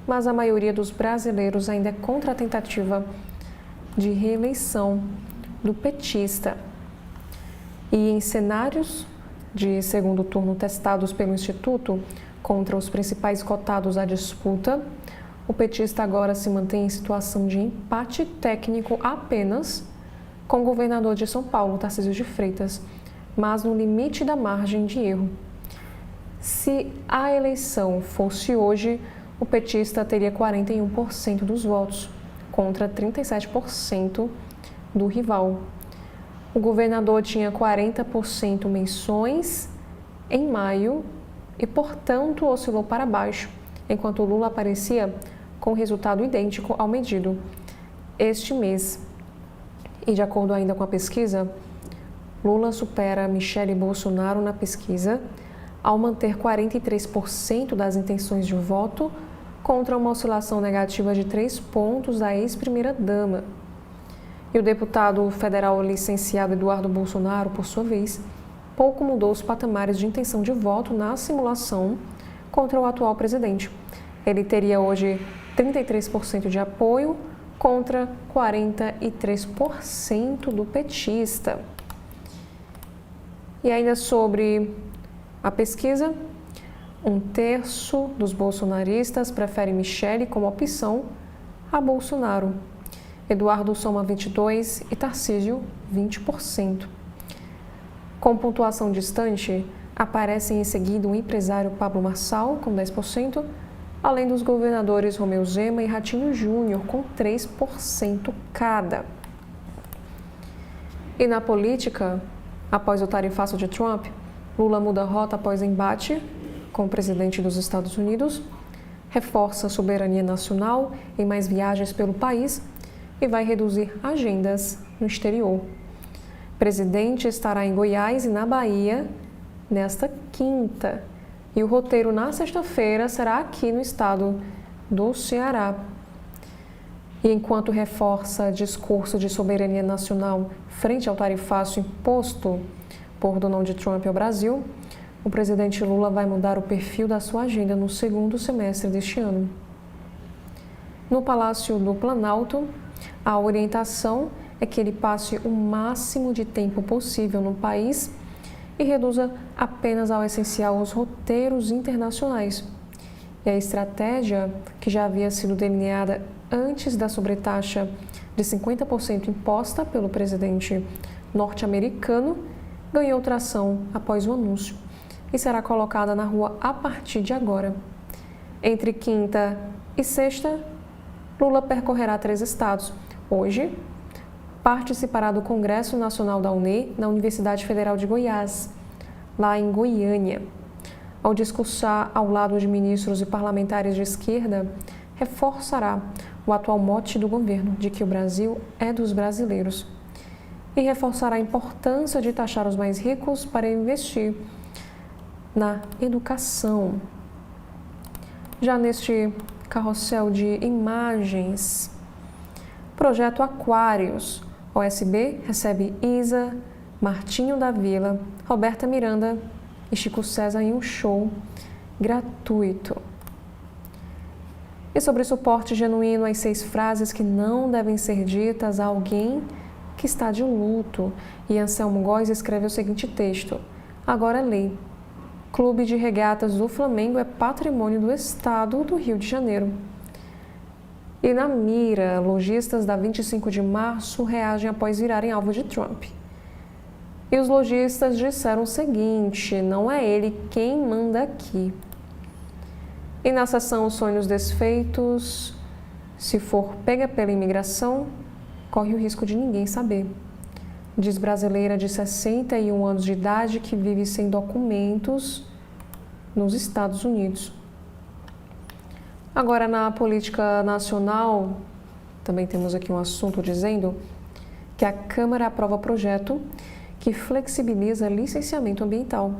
mas a maioria dos brasileiros ainda é contra a tentativa de reeleição do petista. E em cenários de segundo turno testados pelo Instituto contra os principais cotados à disputa, o petista agora se mantém em situação de empate técnico apenas com o governador de São Paulo, Tarcísio de Freitas, mas no limite da margem de erro. Se a eleição fosse hoje, o petista teria 41% dos votos, contra 37% do rival. O governador tinha 40% menções em maio e, portanto, oscilou para baixo, enquanto Lula aparecia com resultado idêntico ao medido este mês. E, de acordo ainda com a pesquisa, Lula supera Michele Bolsonaro na pesquisa ao manter 43% das intenções de voto contra uma oscilação negativa de 3 pontos da ex-primeira-dama. E o deputado federal licenciado Eduardo Bolsonaro, por sua vez, pouco mudou os patamares de intenção de voto na simulação contra o atual presidente. Ele teria hoje 33% de apoio contra 43% do petista. E ainda sobre a pesquisa, 1/3 dos bolsonaristas prefere Michele como opção a Bolsonaro. Eduardo soma 22% e Tarcísio 20%. Com pontuação distante, aparecem em seguida o empresário Pablo Marçal, com 10%, além dos governadores Romeu Zema e Ratinho Júnior, com 3% cada. E na política, após o tarifaço de Trump, Lula muda rota após embate com o presidente dos Estados Unidos, reforça a soberania nacional em mais viagens pelo país e vai reduzir agendas no exterior. O presidente estará em Goiás e na Bahia nesta quinta. E o roteiro na sexta-feira será aqui no estado do Ceará. E enquanto reforça discurso de soberania nacional frente ao tarifaço imposto por Donald Trump ao Brasil, o presidente Lula vai mudar o perfil da sua agenda no segundo semestre deste ano. No Palácio do Planalto, a orientação é que ele passe o máximo de tempo possível no país e reduza apenas ao essencial os roteiros internacionais. E a estratégia, que já havia sido delineada antes da sobretaxa de 50% imposta pelo presidente norte-americano, ganhou tração após o anúncio e será colocada na rua a partir de agora. Entre quinta e sexta, Lula percorrerá 3 estados. Hoje, participará do Congresso Nacional da UNE na Universidade Federal de Goiás, lá em Goiânia. Ao discursar ao lado de ministros e parlamentares de esquerda, reforçará o atual mote do governo de que o Brasil é dos brasileiros e reforçará a importância de taxar os mais ricos para investir na educação. Já neste carrossel de imagens, Projeto Aquários, OSB recebe Isa, Martinho da Vila, Roberta Miranda e Chico César em um show gratuito. E sobre suporte genuíno às 6 frases que não devem ser ditas a alguém que está de luto, e Anselmo Góes escreve o seguinte texto: agora é lei. Clube de Regatas do Flamengo é patrimônio do Estado do Rio de Janeiro. E na mira, lojistas da 25 de março reagem após virarem alvo de Trump. E os lojistas disseram o seguinte: não é ele quem manda aqui. E na seção Sonhos Desfeitos, se for pega pela imigração, corre o risco de ninguém saber. Diz brasileira de 61 anos de idade que vive sem documentos nos Estados Unidos. Agora, na política nacional, também temos aqui um assunto dizendo que a Câmara aprova projeto que flexibiliza licenciamento ambiental.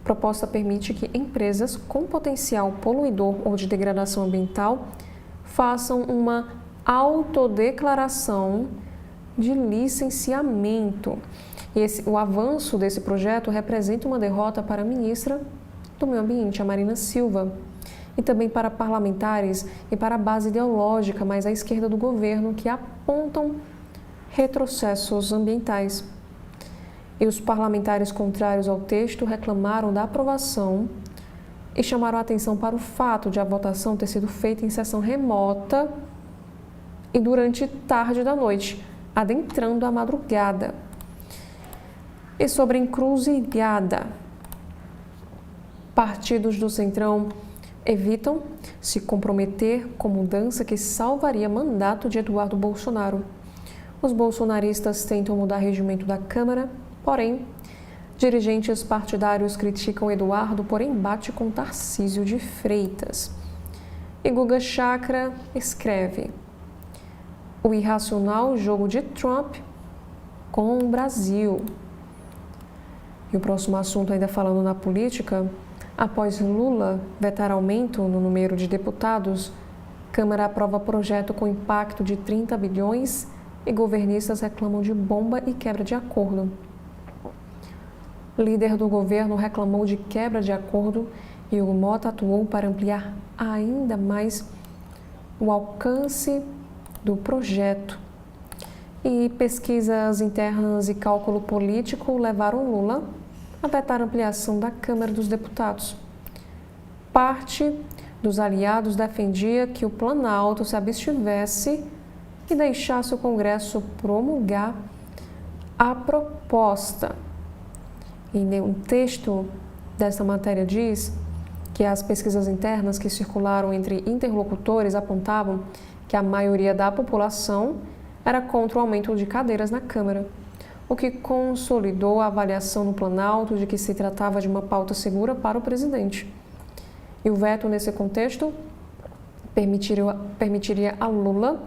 A proposta permite que empresas com potencial poluidor ou de degradação ambiental façam uma autodeclaração de licenciamento. E o avanço desse projeto representa uma derrota para a ministra do Meio Ambiente, a Marina Silva, e também para parlamentares e para a base ideológica mais à esquerda do governo, que apontam retrocessos ambientais. E os parlamentares contrários ao texto reclamaram da aprovação e chamaram a atenção para o fato de a votação ter sido feita em sessão remota e durante tarde da noite, adentrando a madrugada. E sobre encruzilhada, partidos do Centrão evitam se comprometer com mudança que salvaria mandato de Eduardo Bolsonaro. Os bolsonaristas tentam mudar regimento da Câmara, porém, dirigentes partidários criticam Eduardo por embate com Tarcísio de Freitas. E Guga Chakra escreve: o irracional jogo de Trump com o Brasil. E o próximo assunto, ainda falando na política: após Lula vetar aumento no número de deputados, Câmara aprova projeto com impacto de 30 bilhões e governistas reclamam de bomba e quebra de acordo. Líder do governo reclamou de quebra de acordo e Hugo Mota atuou para ampliar ainda mais o alcance do projeto. E pesquisas internas e cálculo político levaram Lula a vetar a ampliação da Câmara dos Deputados. Parte dos aliados defendia que o Planalto se abstivesse e deixasse o Congresso promulgar a proposta. E um texto dessa matéria diz que as pesquisas internas que circularam entre interlocutores apontavam que a maioria da população era contra o aumento de cadeiras na Câmara. o que consolidou a avaliação no Planalto de que se tratava de uma pauta segura para o presidente. E o veto, nesse contexto, permitiria a Lula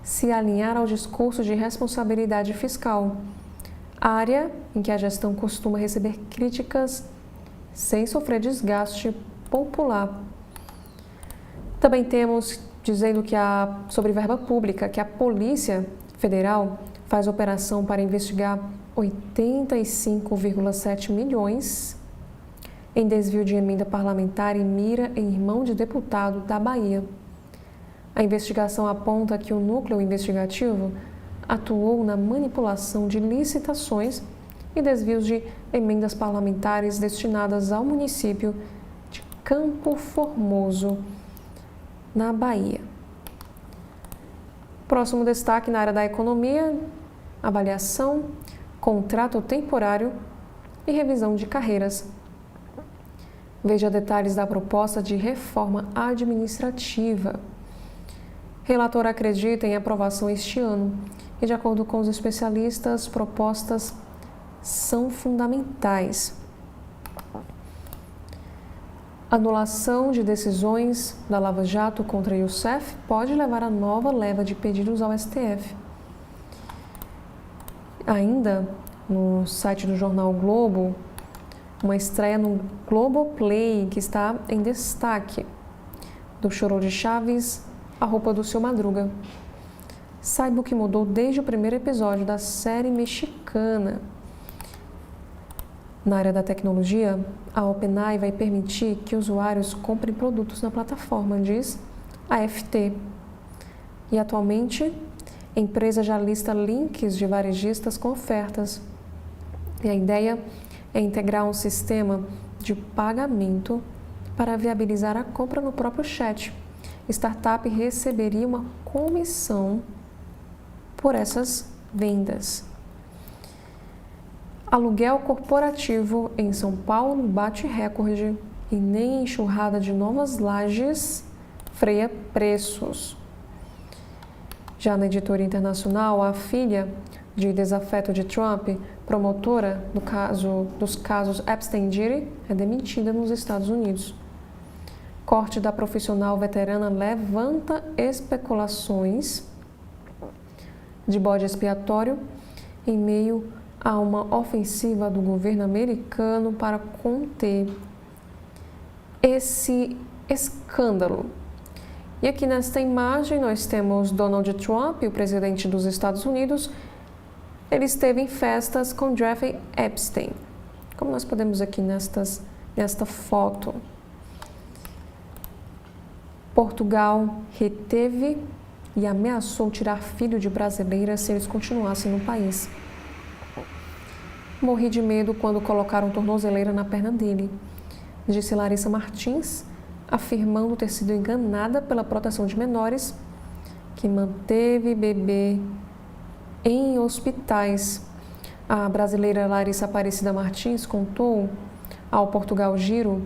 se alinhar ao discurso de responsabilidade fiscal, área em que a gestão costuma receber críticas sem sofrer desgaste popular. Também temos dizendo sobre verba pública, que a Polícia Federal faz operação para investigar 85,7 milhões em desvio de emenda parlamentar e mira em irmão de deputado da Bahia. A investigação aponta que o núcleo investigativo atuou na manipulação de licitações e desvios de emendas parlamentares destinadas ao município de Campo Formoso, na Bahia. Próximo destaque na área da economia: avaliação, contrato temporário e revisão de carreiras. Veja detalhes da proposta de reforma administrativa. Relator acredita em aprovação este ano e, de acordo com os especialistas, propostas são fundamentais. Anulação de decisões da Lava Jato contra a Youssef pode levar a nova leva de pedidos ao STF. Ainda no site do jornal Globo, uma estreia no Globoplay que está em destaque, do Chorou de Chaves, a roupa do Seu Madruga. Saiba o que mudou desde o primeiro episódio da série mexicana. Na área da tecnologia, a OpenAI vai permitir que usuários comprem produtos na plataforma, diz a FT. E atualmente, a empresa já lista links de varejistas com ofertas. E a ideia é integrar um sistema de pagamento para viabilizar a compra no próprio chat. Startup receberia uma comissão por essas vendas. Aluguel corporativo em São Paulo bate recorde e nem enxurrada de novas lajes freia preços. Já na editoria internacional, a filha de desafeto de Trump, promotora dos casos Epstein-Diddy, é demitida nos Estados Unidos. Corte da profissional veterana levanta especulações de bode expiatório em meio a uma ofensiva do governo americano para conter esse escândalo. E aqui nesta imagem nós temos Donald Trump, o presidente dos Estados Unidos. Ele esteve em festas com Jeffrey Epstein, como nós podemos aqui nesta foto. Portugal reteve e ameaçou tirar filho de brasileira se eles continuassem no país. Morri de medo quando colocaram tornozeleira na perna dele, disse Larissa Martins, afirmando ter sido enganada pela proteção de menores, que manteve bebê em hospitais. A brasileira Larissa Aparecida Martins contou ao Portugal Giro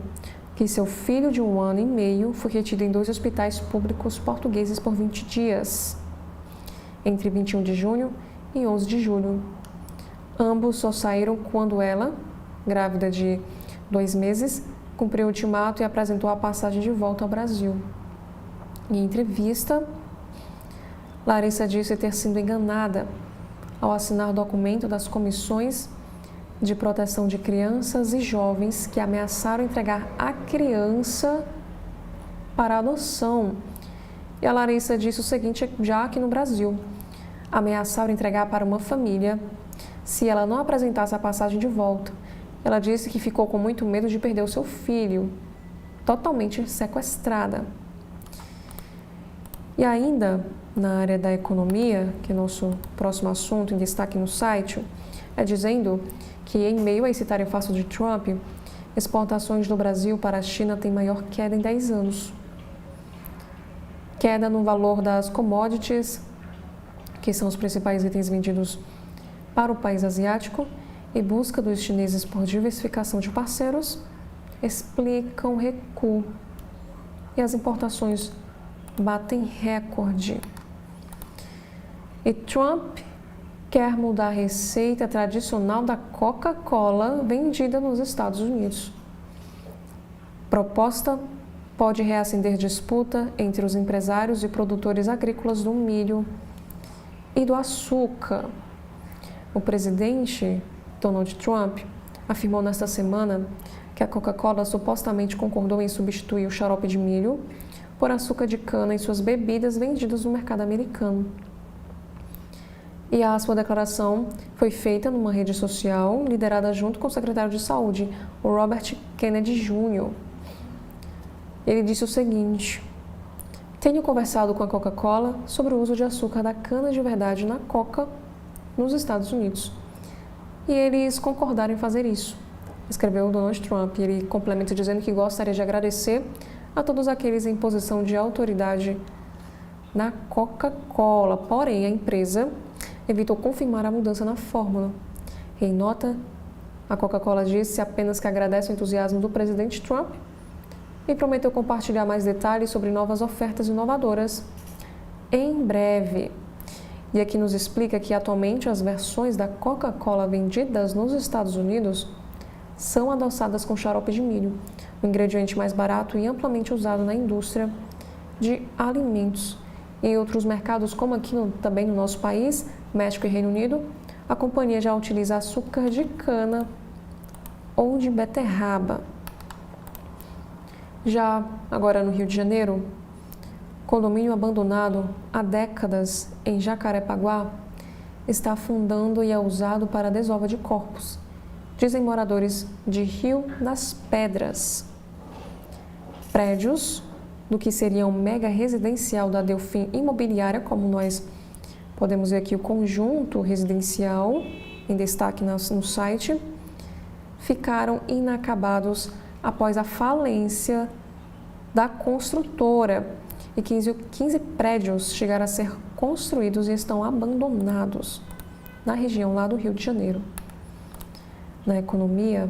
que seu filho de 1 ano e meio foi retido em 2 hospitais públicos portugueses por 20 dias, entre 21 de junho e 11 de julho. Ambos só saíram quando ela, grávida de 2 meses, cumpriu o ultimato e apresentou a passagem de volta ao Brasil. Em entrevista, Larissa disse ter sido enganada ao assinar documento das comissões de proteção de crianças e jovens que ameaçaram entregar a criança para adoção. E a Larissa disse o seguinte, já aqui no Brasil: ameaçaram entregar para uma família se ela não apresentasse a passagem de volta. Ela disse que ficou com muito medo de perder o seu filho, totalmente sequestrada. E ainda, na área da economia, que é nosso próximo assunto em destaque no site, é dizendo que, em meio a esse tarifaço de Trump, exportações do Brasil para a China têm maior queda em 10 anos. Queda no valor das commodities, que são os principais itens vendidos para o país asiático, e busca dos chineses por diversificação de parceiros, explicam recuo. E as importações batem recorde. E Trump quer mudar a receita tradicional da Coca-Cola vendida nos Estados Unidos. Proposta pode reacender disputa entre os empresários e produtores agrícolas do milho e do açúcar. O presidente Donald Trump afirmou nesta semana que a Coca-Cola supostamente concordou em substituir o xarope de milho por açúcar de cana em suas bebidas vendidas no mercado americano. E a sua declaração foi feita numa rede social liderada junto com o secretário de Saúde, o Robert Kennedy Jr. Ele disse o seguinte: tenho conversado com a Coca-Cola sobre o uso de açúcar da cana de verdade na Coca nos Estados Unidos. E eles concordaram em fazer isso, escreveu o Donald Trump. Ele complementa dizendo que gostaria de agradecer a todos aqueles em posição de autoridade na Coca-Cola. Porém, a empresa evitou confirmar a mudança na fórmula. Em nota, a Coca-Cola disse apenas que agradece o entusiasmo do presidente Trump e prometeu compartilhar mais detalhes sobre novas ofertas inovadoras em breve. E aqui nos explica que atualmente as versões da Coca-Cola vendidas nos Estados Unidos são adoçadas com xarope de milho, o ingrediente mais barato e amplamente usado na indústria de alimentos. E em outros mercados, como aqui também no nosso país, México e Reino Unido, a companhia já utiliza açúcar de cana ou de beterraba. Já agora no Rio de Janeiro, condomínio abandonado há décadas em Jacarepaguá está afundando e é usado para a desova de corpos, dizem moradores de Rio das Pedras. Prédios do que seria um mega residencial da Delfim Imobiliária, como nós podemos ver aqui o conjunto residencial em destaque no site, ficaram inacabados após a falência da construtora e 15 prédios chegaram a ser construídos e estão abandonados na região lá do Rio de Janeiro. Na economia,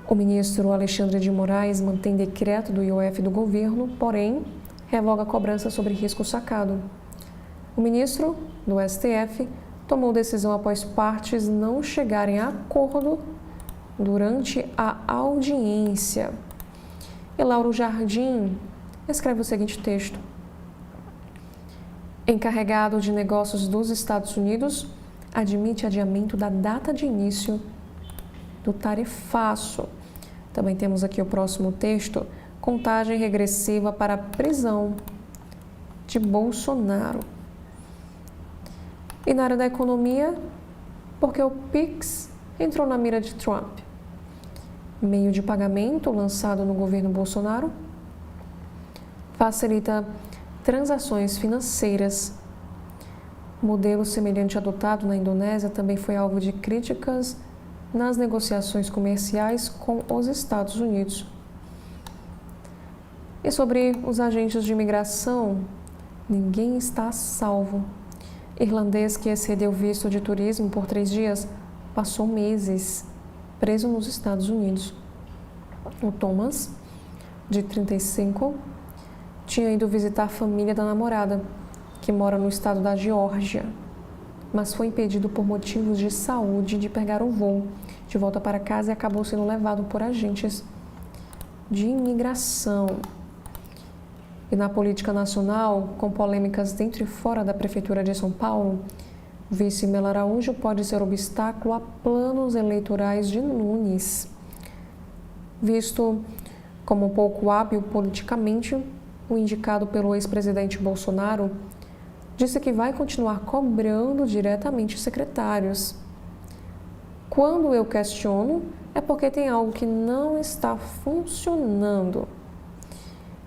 o ministro Alexandre de Moraes mantém decreto do IOF do governo, porém, revoga a cobrança sobre risco sacado. O ministro do STF tomou decisão após partes não chegarem a acordo durante a audiência. E Lauro Jardim escreve o seguinte texto: encarregado de negócios dos Estados Unidos admite adiamento da data de início do tarifaço. Também temos aqui o próximo texto: contagem regressiva para a prisão de Bolsonaro. E na área da economia, porque o Pix entrou na mira de Trump. Meio de pagamento lançado no governo Bolsonaro facilita transações financeiras. Modelo semelhante adotado na Indonésia também foi alvo de críticas nas negociações comerciais com os Estados Unidos. E sobre os agentes de imigração, ninguém está a salvo. Irlandês que excedeu visto de turismo por 3 dias passou meses preso nos Estados Unidos. O Thomas, de 35, tinha ido visitar a família da namorada, que mora no estado da Geórgia, mas foi impedido por motivos de saúde de pegar o voo de volta para casa e acabou sendo levado por agentes de imigração. E na política nacional, com polêmicas dentro e fora da Prefeitura de São Paulo, o vice Melo Araújo pode ser obstáculo a planos eleitorais de Nunes. Visto como um pouco hábil politicamente, o indicado pelo ex-presidente Bolsonaro disse que vai continuar cobrando diretamente secretários. Quando eu questiono, é porque tem algo que não está funcionando.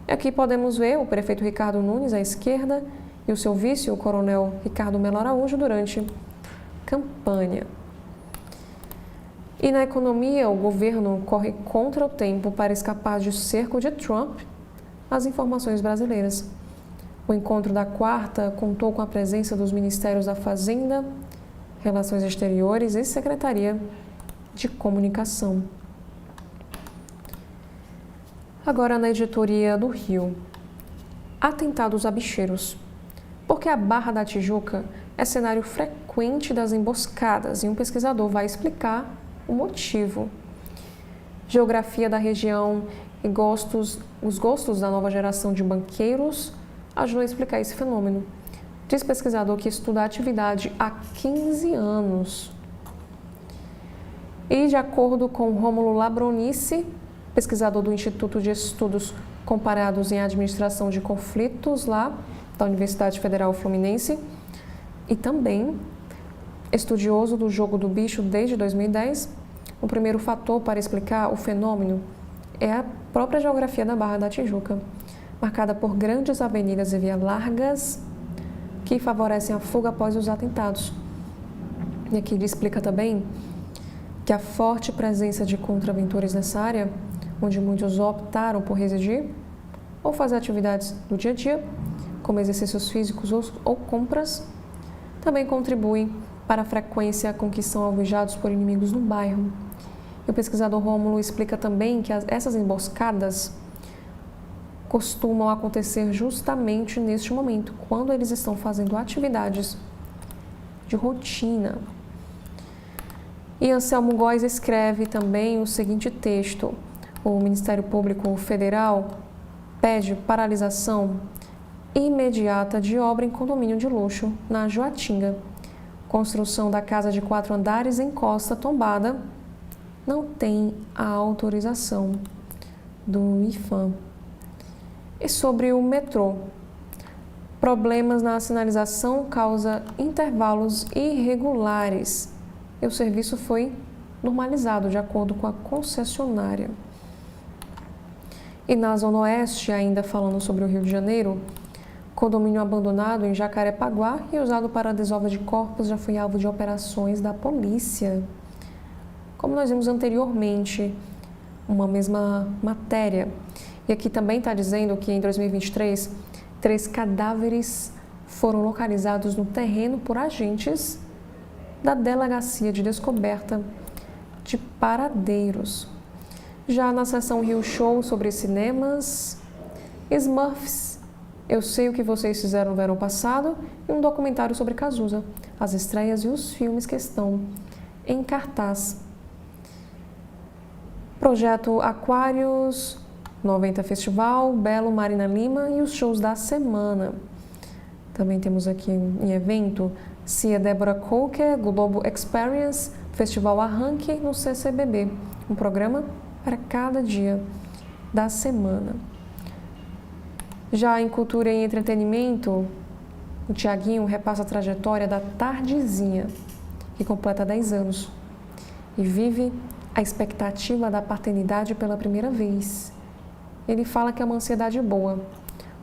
Aqui podemos ver o prefeito Ricardo Nunes à esquerda e o seu vice, o coronel Ricardo Melo Araújo, durante campanha. E na economia, o governo corre contra o tempo para escapar do cerco de Trump às informações brasileiras. O encontro da quarta contou com a presença dos Ministérios da Fazenda, Relações Exteriores e Secretaria de Comunicação. Agora na editoria do Rio. Atentados a bicheiros. Porque a Barra da Tijuca é cenário frequente das emboscadas e um pesquisador vai explicar o motivo. Geografia da região e os gostos da nova geração de banqueiros ajudam a explicar esse fenômeno. Diz pesquisador que estuda a atividade há 15 anos. E de acordo com Rômulo Labronice, pesquisador do Instituto de Estudos Comparados em Administração de Conflitos, lá da Universidade Federal Fluminense, e também estudioso do jogo do bicho desde 2010, o primeiro fator para explicar o fenômeno é a própria geografia da Barra da Tijuca, marcada por grandes avenidas e vias largas que favorecem a fuga após os atentados. E aqui ele explica também que a forte presença de contraventores nessa área, onde muitos optaram por residir ou fazer atividades do dia a dia, como exercícios físicos ou compras, também contribuem para a frequência com que são alvejados por inimigos no bairro. E o pesquisador Rômulo explica também que essas emboscadas costumam acontecer justamente neste momento, quando eles estão fazendo atividades de rotina. E Anselmo Góes escreve também o seguinte texto: o Ministério Público Federal pede paralisação imediata de obra em condomínio de luxo na Joatinga. Construção da casa de 4 andares em Costa Tombada não tem a autorização do IFAM. E sobre o metrô, problemas na sinalização causa intervalos irregulares e o serviço foi normalizado de acordo com a concessionária. E na Zona Oeste, ainda falando sobre o Rio de Janeiro, condomínio abandonado em Jacarepaguá e usado para a desova de corpos já foi alvo de operações da polícia. Como nós vimos anteriormente, uma mesma matéria. E aqui também está dizendo que em 2023, 3 cadáveres foram localizados no terreno por agentes da Delegacia de Descoberta de Paradeiros. Já na seção Rio Show sobre cinemas, Smurfs, Eu Sei O Que Vocês Fizeram no Verão Passado, e um documentário sobre Cazuza, as estreias e os filmes que estão em cartaz. Projeto Aquários, 90 Festival, Belo, Marina Lima e os shows da semana. Também temos aqui em evento Cia Débora Coker, Globo Experience, Festival Arranque no CCBB, um programa para cada dia da semana. Já em Cultura e Entretenimento, o Tiaguinho repassa a trajetória da Tardezinha, que completa 10 anos e vive a expectativa da paternidade pela primeira vez. Ele fala que é uma ansiedade boa.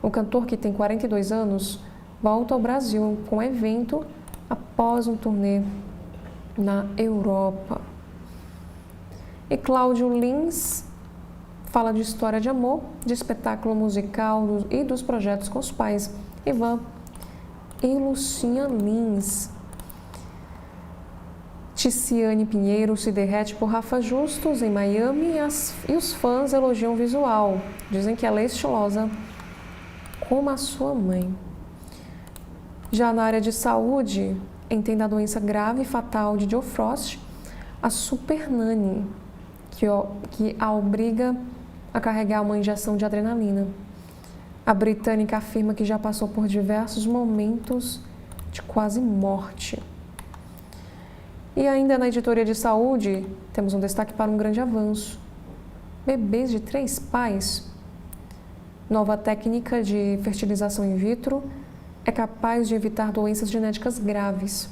O cantor, que tem 42 anos, volta ao Brasil com um evento após um turnê na Europa. E Cláudio Lins fala de história de amor, de espetáculo musical e dos projetos com os pais, Ivan e Lucinha Lins. Ticiane Pinheiro se derrete por Rafa Justus em Miami e os fãs elogiam o visual. Dizem que ela é estilosa como a sua mãe. Já na área de saúde, entende a doença grave e fatal de Joe Frost, a Super Nanny, que a obriga a carregar uma injeção de adrenalina. A britânica afirma que já passou por diversos momentos de quase morte. E ainda na editoria de saúde, temos um destaque para um grande avanço. Bebês de 3 pais. Nova técnica de fertilização in vitro é capaz de evitar doenças genéticas graves.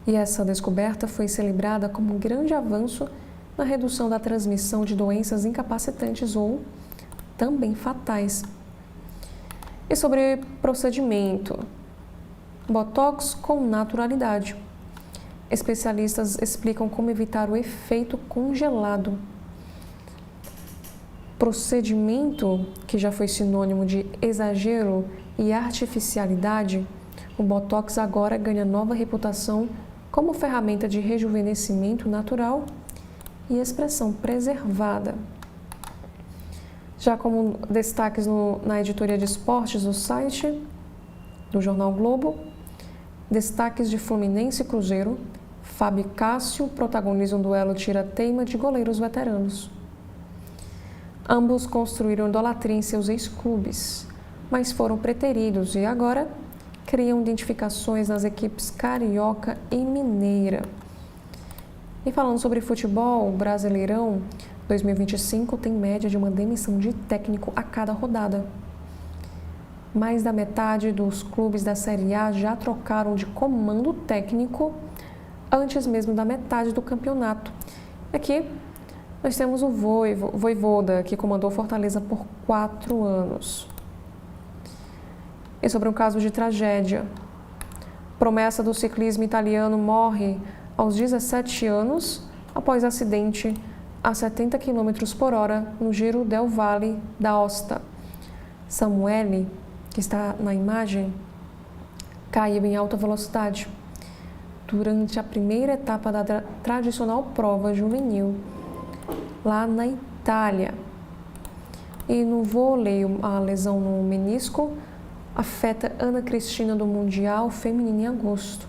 E essa descoberta foi celebrada como um grande avanço na redução da transmissão de doenças incapacitantes ou também fatais. E sobre procedimento, Botox com naturalidade. Especialistas explicam como evitar o efeito congelado. Procedimento, que já foi sinônimo de exagero e artificialidade, o Botox agora ganha nova reputação como ferramenta de rejuvenescimento natural e expressão preservada. Já como destaques na editoria de esportes do site do Jornal Globo, Destaques de Fluminense e Cruzeiro. Fábio e Cássio protagonizam um duelo tira-teima de goleiros veteranos. Ambos construíram idolatria em seus ex-clubes, mas foram preteridos e agora criam identificações nas equipes carioca e mineira. E falando sobre futebol, o Brasileirão 2025 tem média de uma demissão de técnico a cada rodada. Mais da metade dos clubes da Série A já trocaram de comando técnico antes mesmo da metade do campeonato. Aqui nós temos o Vojvoda, que comandou Fortaleza por 4 anos. E sobre um caso de tragédia. Promessa do ciclismo italiano morre aos 17 anos após acidente a 70 km por hora no Giro del Valle d'Aosta. Samuele, que está na imagem, caiu em alta velocidade durante a primeira etapa da tradicional prova juvenil, lá na Itália. E no vôlei, a lesão no menisco afeta Ana Cristina do Mundial Feminino em agosto.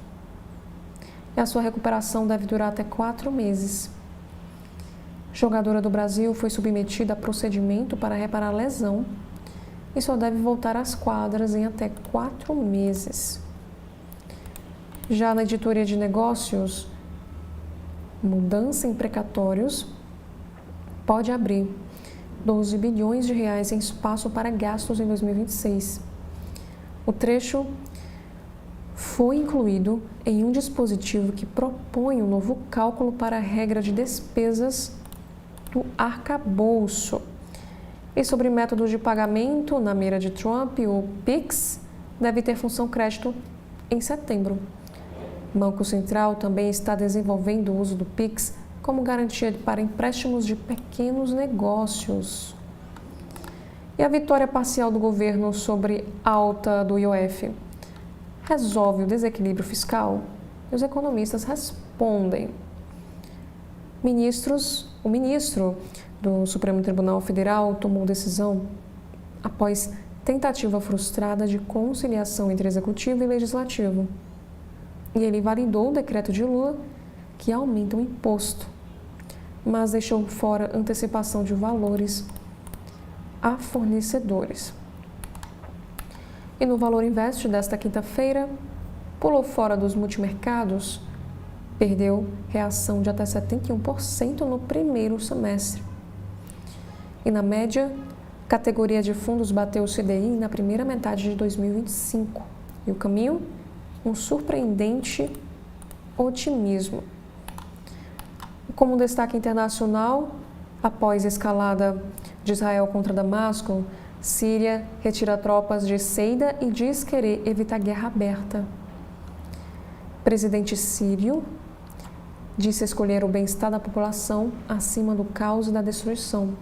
E a sua recuperação deve durar até 4 meses. Jogadora do Brasil foi submetida a procedimento para reparar a lesão e só deve voltar às quadras em até 4 meses. Já na editoria de negócios, mudança em precatórios pode abrir 12 bilhões de reais em espaço para gastos em 2026. O trecho foi incluído em um dispositivo que propõe um novo cálculo para a regra de despesas do arcabouço. E sobre métodos de pagamento, na mira de Trump, o Pix deve ter função crédito em setembro. O Banco Central também está desenvolvendo o uso do Pix como garantia para empréstimos de pequenos negócios. E a vitória parcial do governo sobre a alta do IOF resolve o desequilíbrio fiscal? E os economistas respondem. O ministro do Supremo Tribunal Federal tomou decisão após tentativa frustrada de conciliação entre executivo e legislativo. E ele validou o decreto de Lula que aumenta o imposto, mas deixou fora antecipação de valores a fornecedores. E no Valor Invest desta quinta-feira, pulou fora dos multimercados, perdeu reação de até 71% no primeiro semestre. E na média, a categoria de fundos bateu o CDI na primeira metade de 2025. E o caminho? Um surpreendente otimismo. Como destaque internacional, após a escalada de Israel contra Damasco, Síria retira tropas de Ceida e diz querer evitar guerra aberta. Presidente sírio disse escolher o bem-estar da população acima do caos e da destruição.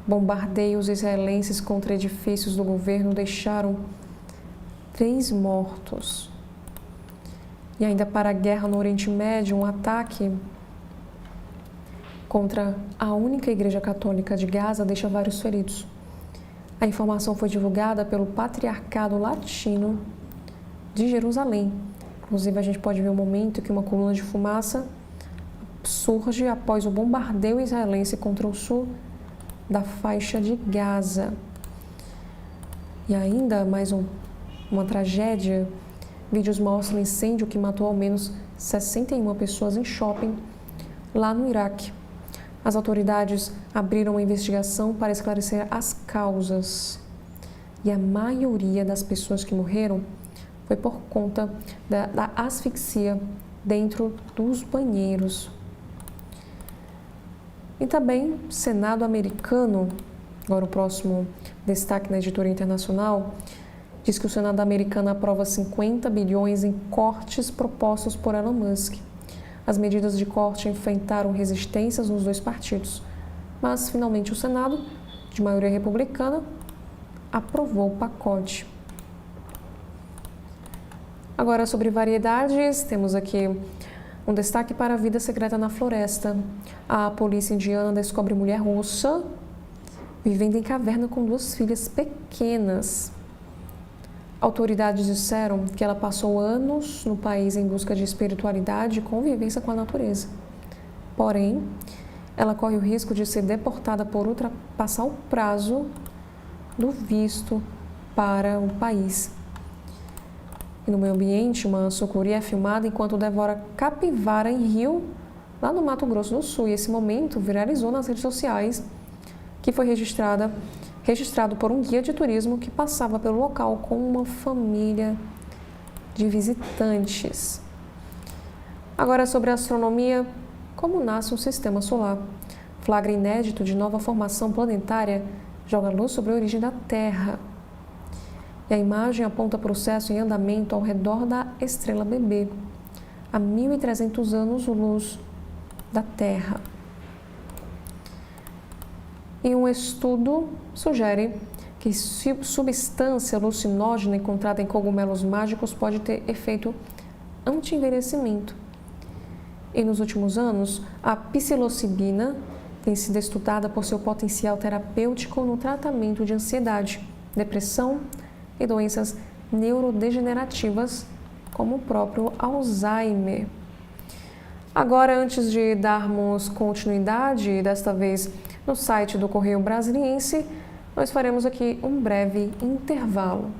Bombardeios israelenses contra edifícios do governo deixaram 3 mortos. E ainda para a guerra no Oriente Médio, um ataque contra a única igreja católica de Gaza deixa vários feridos. A informação foi divulgada pelo Patriarcado Latino de Jerusalém. Inclusive, a gente pode ver um momento que uma coluna de fumaça surge após o bombardeio israelense contra o sul da faixa de Gaza. E ainda mais uma tragédia. Vídeos mostram um incêndio que matou ao menos 61 pessoas em shopping lá no Iraque. As autoridades abriram uma investigação para esclarecer as causas. E a maioria das pessoas que morreram foi por conta da asfixia dentro dos banheiros. E também, Senado americano, agora o próximo destaque na editoria internacional, diz que o Senado americano aprova 50 bilhões em cortes propostos por Elon Musk. As medidas de corte enfrentaram resistências nos 2 partidos, mas finalmente o Senado, de maioria republicana, aprovou o pacote. Agora, sobre variedades, temos aqui um destaque para a vida secreta na floresta. A polícia indiana descobre mulher russa vivendo em caverna com 2 filhas pequenas. Autoridades disseram que ela passou anos no país em busca de espiritualidade e convivência com a natureza. Porém, ela corre o risco de ser deportada por ultrapassar o prazo do visto para o país. E no meio ambiente, uma sucuri é filmada enquanto devora capivara em rio, lá no Mato Grosso do Sul. E esse momento viralizou nas redes sociais, que foi registrado por um guia de turismo que passava pelo local com uma família de visitantes. Agora sobre a astronomia, como nasce um sistema solar. Flagra inédito de nova formação planetária joga luz sobre a origem da Terra. E a imagem aponta processo em andamento ao redor da estrela bebê, a 1.300 anos-luz da Terra. E um estudo sugere que substância alucinógena encontrada em cogumelos mágicos pode ter efeito anti-envelhecimento. E nos últimos anos, a psilocibina tem sido estudada por seu potencial terapêutico no tratamento de ansiedade, depressão e doenças neurodegenerativas, como o próprio Alzheimer. Agora, antes de darmos continuidade, desta vez no site do Correio Brasiliense, nós faremos aqui um breve intervalo.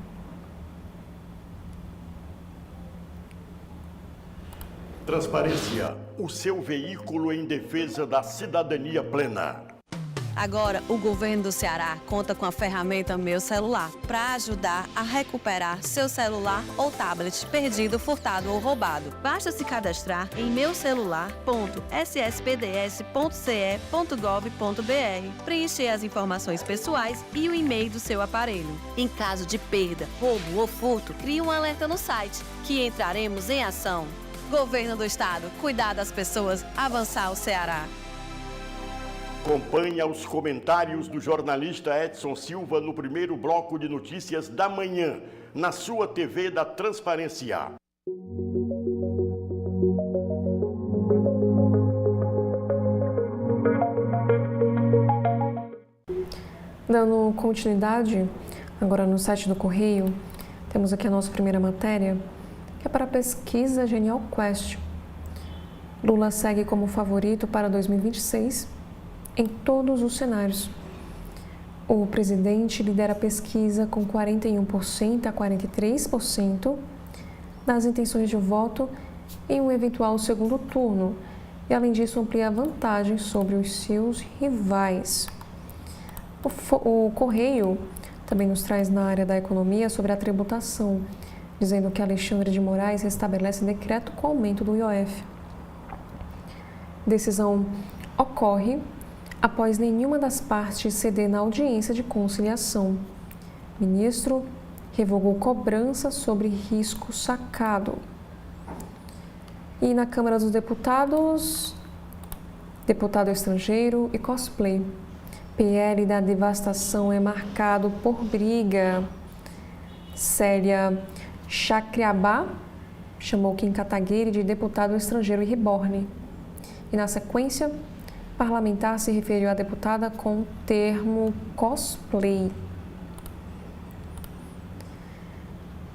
Transparência, o seu veículo em defesa da cidadania plena. Agora, o governo do Ceará conta com a ferramenta Meu Celular para ajudar a recuperar seu celular ou tablet perdido, furtado ou roubado. Basta se cadastrar em meucelular.sspds.ce.gov.br, preencher as informações pessoais e o e-mail do seu aparelho. Em caso de perda, roubo ou furto, crie um alerta no site, que entraremos em ação. Governo do Estado, cuidar das pessoas, avançar o Ceará. Acompanhe os comentários do jornalista Edson Silva no primeiro bloco de notícias da manhã, na sua TV da Transparência. Dando continuidade, agora no site do Correio, temos aqui a nossa primeira matéria, que é para a pesquisa Genial Quest. Lula segue como favorito para 2026 em todos os cenários. O presidente lidera a pesquisa com 41% a 43% das intenções de voto em um eventual segundo turno e, além disso, amplia a vantagem sobre os seus rivais. O Correio também nos traz na área da economia sobre a tributação, dizendo que Alexandre de Moraes restabelece decreto com aumento do IOF. Decisão ocorre após nenhuma das partes ceder na audiência de conciliação. Ministro revogou cobrança sobre risco sacado. E na Câmara dos Deputados, deputado estrangeiro e cosplay. PL da devastação é marcado por briga. Célia Chacriabá chamou Kim Kataguiri de deputado estrangeiro e reborn. E na sequência, parlamentar se referiu à deputada com o termo cosplay.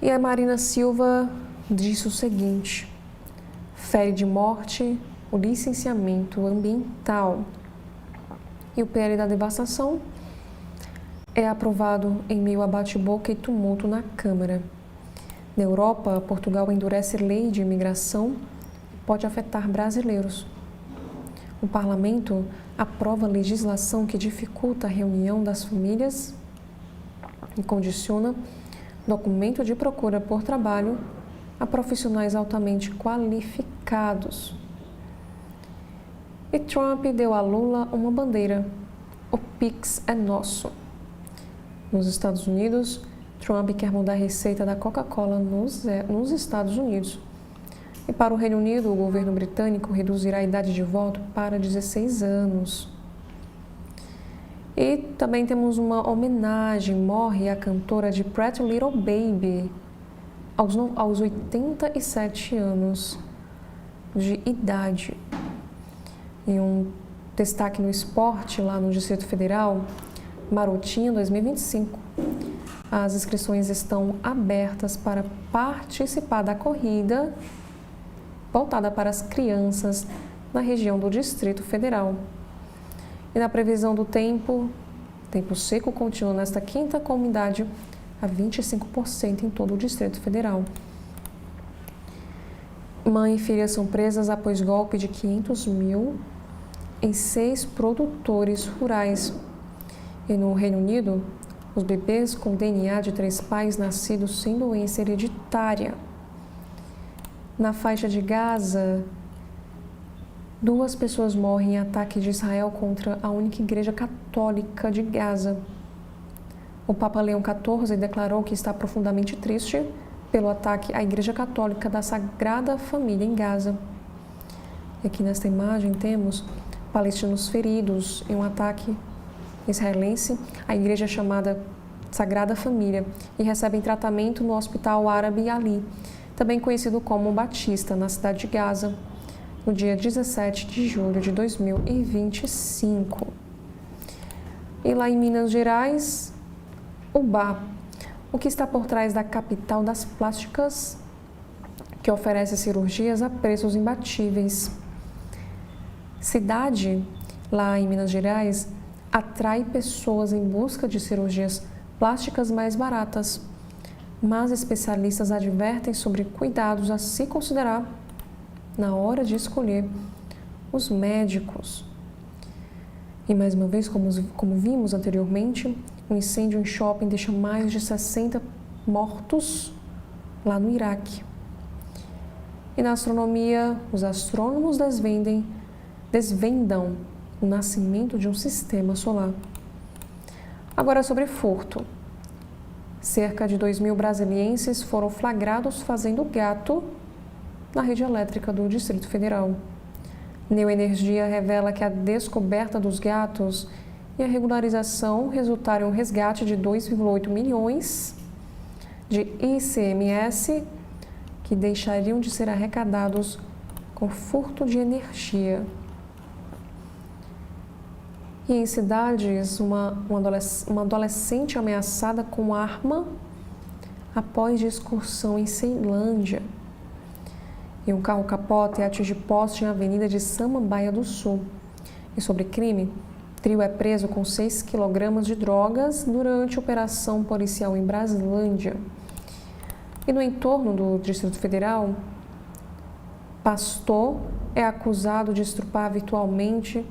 E a Marina Silva disse o seguinte: fere de morte o licenciamento ambiental. E o PL da devastação é aprovado em meio a bate-boca e tumulto na Câmara. Na Europa, Portugal endurece lei de imigração e pode afetar brasileiros. O parlamento aprova legislação que dificulta a reunião das famílias e condiciona documento de procura por trabalho a profissionais altamente qualificados. E Trump deu a Lula uma bandeira: o Pix é nosso. Nos Estados Unidos, Trump quer mudar a receita da Coca-Cola nos Estados Unidos. E para o Reino Unido, o governo britânico reduzirá a idade de voto para 16 anos. E também temos uma homenagem: morre a cantora de Pretty Little Baby, aos 87 anos de idade. E um destaque no esporte, lá no Distrito Federal, Marotinha 2025. As inscrições estão abertas para participar da corrida voltada para as crianças na região do Distrito Federal. E na previsão do tempo seco continua nesta quinta com umidade a 25% em todo o Distrito Federal. Mãe e filha são presas após golpe de 500 mil em 6 produtores rurais. E no Reino Unido, os bebês com DNA de 3 pais nascidos sem doença hereditária. Na faixa de Gaza, 2 pessoas morrem em ataque de Israel contra a única igreja católica de Gaza. O Papa Leão XIV declarou que está profundamente triste pelo ataque à Igreja Católica da Sagrada Família em Gaza. E aqui nesta imagem temos palestinos feridos em um ataque israelense à igreja chamada Sagrada Família e recebem tratamento no Hospital Árabe Ali, também conhecido como Batista, na cidade de Gaza, no dia 17 de julho de 2025. E lá em Minas Gerais, Ubá, o que está por trás da capital das plásticas, que oferece cirurgias a preços imbatíveis. Cidade, lá em Minas Gerais, atrai pessoas em busca de cirurgias plásticas mais baratas, mas especialistas advertem sobre cuidados a se considerar na hora de escolher os médicos. E mais uma vez, como vimos anteriormente, um incêndio em shopping deixa mais de 60 mortos lá no Iraque. E na astronomia, os astrônomos desvendam o nascimento de um sistema solar. Agora sobre furto. Cerca de 2.000 brasilienses foram flagrados fazendo gato na rede elétrica do Distrito Federal. Neoenergia revela que a descoberta dos gatos e a regularização resultaram em um resgate de 2,8 milhões de ICMS que deixariam de ser arrecadados com furto de energia. E em cidades, uma adolescente ameaçada com arma após excursão em Ceilândia. E um carro capota e atinge poste em avenida de Samambaia do Sul. E sobre crime, trio é preso com 6 quilogramas de drogas durante operação policial em Braslândia. E no entorno do Distrito Federal, pastor é acusado de estrupar virtualmente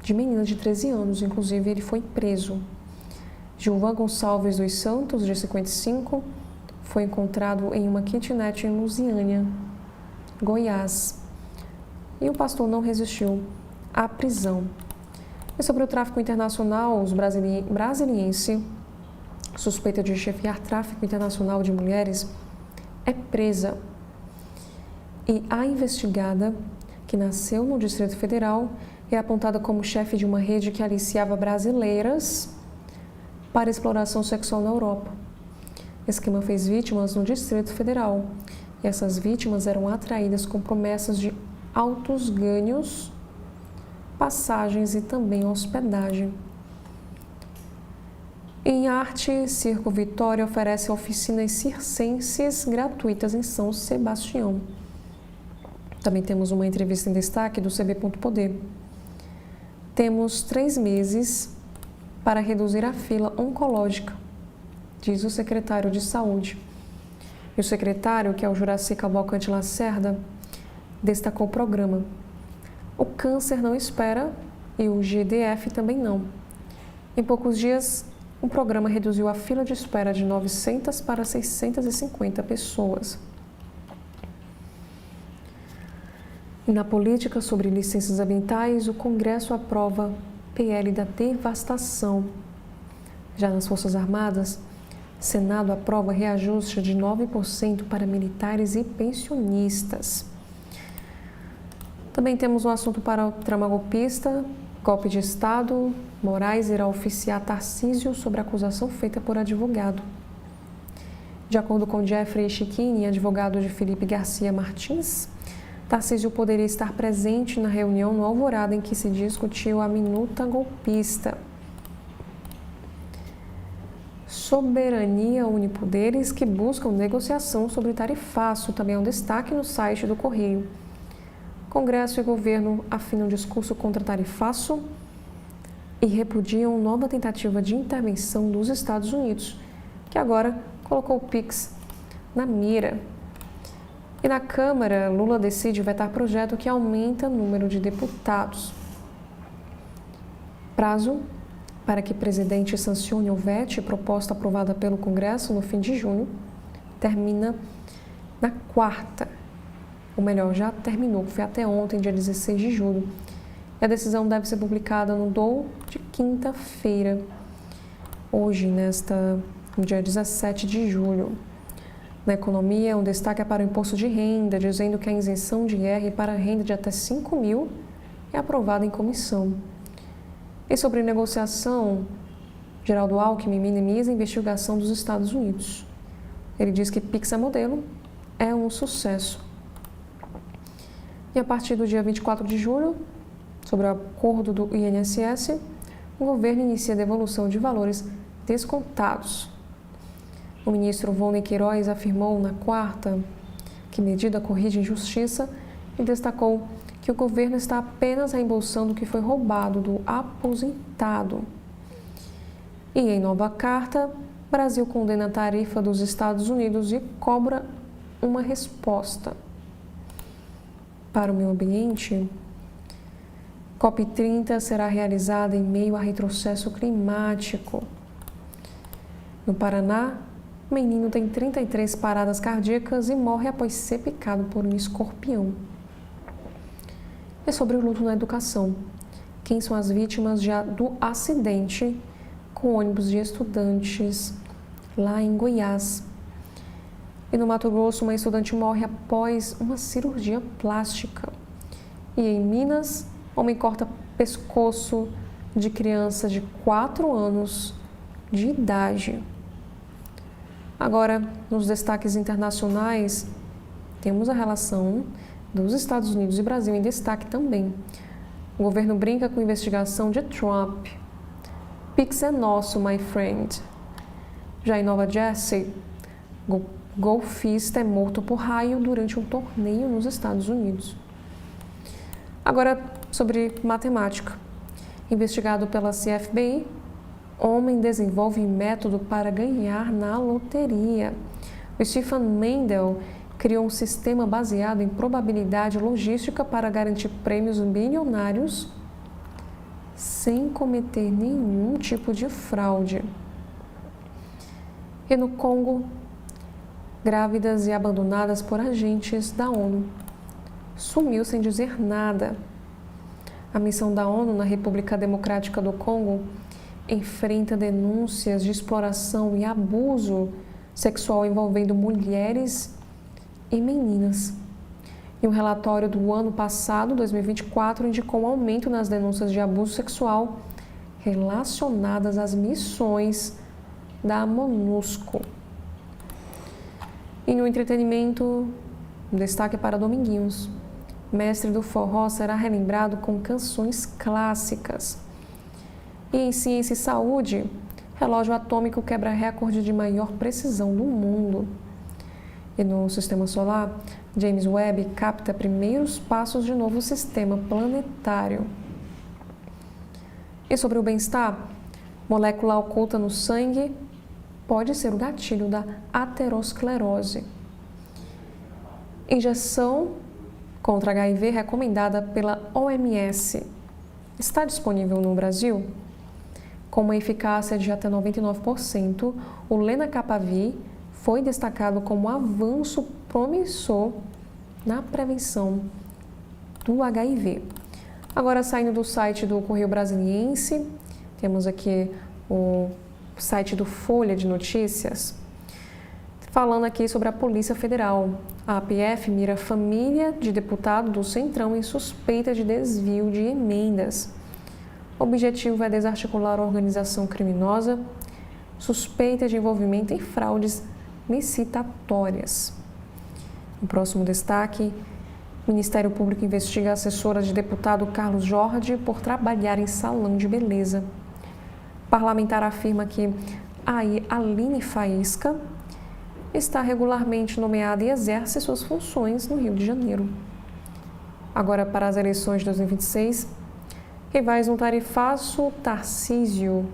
de menina de 13 anos, inclusive ele foi preso. Gilvan Gonçalves dos Santos, de 55, foi encontrado em uma kitnet em Lusiânia, Goiás. E o pastor não resistiu à prisão. E sobre o tráfico internacional, os brasiliense, suspeita de chefiar tráfico internacional de mulheres, é presa. E a investigada, que nasceu no Distrito Federal, é apontada como chefe de uma rede que aliciava brasileiras para exploração sexual na Europa. O esquema fez vítimas no Distrito Federal e essas vítimas eram atraídas com promessas de altos ganhos, passagens e também hospedagem. Em arte, Circo Vitória oferece oficinas circenses gratuitas em São Sebastião. Também temos uma entrevista em destaque do CB.poder. Temos 3 meses para reduzir a fila oncológica, diz o secretário de Saúde. E o secretário, que é o Juraci Cavalcante Lacerda, destacou o programa. O câncer não espera e o GDF também não. Em poucos dias, o programa reduziu a fila de espera de 900 para 650 pessoas. Na política sobre licenças ambientais, o Congresso aprova PL da devastação. Já nas Forças Armadas, Senado aprova reajuste de 9% para militares e pensionistas. Também temos um assunto para o trama golpista, golpe de Estado. Moraes irá oficiar Tarcísio sobre a acusação feita por advogado. De acordo com Jeffrey Chiquini, advogado de Felipe Garcia Martins, Tarcísio poderia estar presente na reunião no Alvorada em que se discutiu a minuta golpista. Soberania une poderes que buscam negociação sobre tarifaço. Também é um destaque no site do Correio. Congresso e governo afinam discurso contra tarifaço e repudiam nova tentativa de intervenção dos Estados Unidos, que agora colocou o PIX na mira. E na Câmara, Lula decide vetar projeto que aumenta o número de deputados. Prazo para que o presidente sancione ou vete proposta aprovada pelo Congresso no fim de junho termina na quarta. Ou melhor, já terminou, foi até ontem, dia 16 de julho. E a decisão deve ser publicada no DOU de quinta-feira, hoje, no dia 17 de julho. Na economia, um destaque é para o imposto de renda, dizendo que a isenção de IR para renda de até 5 mil é aprovada em comissão. E sobre negociação, Geraldo Alckmin minimiza a investigação dos Estados Unidos. Ele diz que PIX é modelo, é um sucesso. E a partir do dia 24 de julho, sobre o acordo do INSS, o governo inicia a devolução de valores descontados. O ministro Volney Queiroz afirmou na quarta que a medida corrige injustiça e destacou que o governo está apenas reembolsando o que foi roubado do aposentado. E em nova carta, Brasil condena a tarifa dos Estados Unidos e cobra uma resposta. Para o meio ambiente, COP30 será realizada em meio a retrocesso climático. No Paraná, o menino tem 33 paradas cardíacas e morre após ser picado por um escorpião. É sobre o luto na educação. Quem são as vítimas do acidente com ônibus de estudantes lá em Goiás? E no Mato Grosso, uma estudante morre após uma cirurgia plástica. E em Minas, homem corta pescoço de criança de 4 anos de idade. Agora, nos destaques internacionais, temos a relação dos Estados Unidos e Brasil em destaque também. O governo brinca com a investigação de Trump. PIX é nosso, my friend. Já em Nova Jersey, golfista é morto por raio durante um torneio nos Estados Unidos. Agora, sobre matemática. Investigado pela CFBI, homem desenvolve método para ganhar na loteria. O Stefan Mendel criou um sistema baseado em probabilidade logística para garantir prêmios bilionários sem cometer nenhum tipo de fraude. E no Congo, grávidas e abandonadas por agentes da ONU. Sumiu sem dizer nada. A missão da ONU na República Democrática do Congo enfrenta denúncias de exploração e abuso sexual envolvendo mulheres e meninas. E um relatório do ano passado, 2024, indicou um aumento nas denúncias de abuso sexual relacionadas às missões da MONUSCO. E no entretenimento, um destaque para Dominguinhos. Mestre do forró será relembrado com canções clássicas. E em ciência e saúde, relógio atômico quebra recorde de maior precisão do mundo. E no sistema solar, James Webb capta primeiros passos de novo sistema planetário. E sobre o bem-estar, molécula oculta no sangue pode ser o gatilho da aterosclerose. Injeção contra HIV recomendada pela OMS. Está disponível no Brasil? Com uma eficácia de até 99%, o lenacapavir foi destacado como avanço promissor na prevenção do HIV. Agora, saindo do site do Correio Brasiliense, temos aqui o site do Folha de Notícias, falando aqui sobre a Polícia Federal. A PF mira família de deputado do Centrão em suspeita de desvio de emendas. O objetivo é desarticular a organização criminosa suspeita de envolvimento em fraudes licitatórias. O próximo destaque: o Ministério Público investiga a assessora de deputado Carlos Jorge por trabalhar em salão de beleza. O parlamentar afirma que Aline Faísca está regularmente nomeada e exerce suas funções no Rio de Janeiro. Agora, para as eleições de 2026, rivais no tarifaço, Tarcísio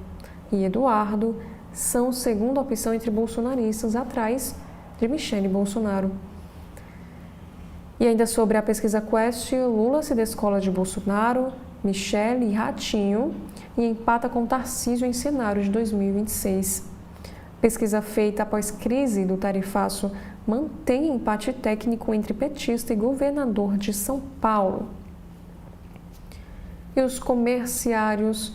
e Eduardo são segunda opção entre bolsonaristas, atrás de Michele Bolsonaro. E ainda sobre a pesquisa Quest, Lula se descola de Bolsonaro, Michele e Ratinho e empata com Tarcísio em cenário de 2026. Pesquisa feita após crise do tarifaço mantém empate técnico entre petista e governador de São Paulo. E os comerciários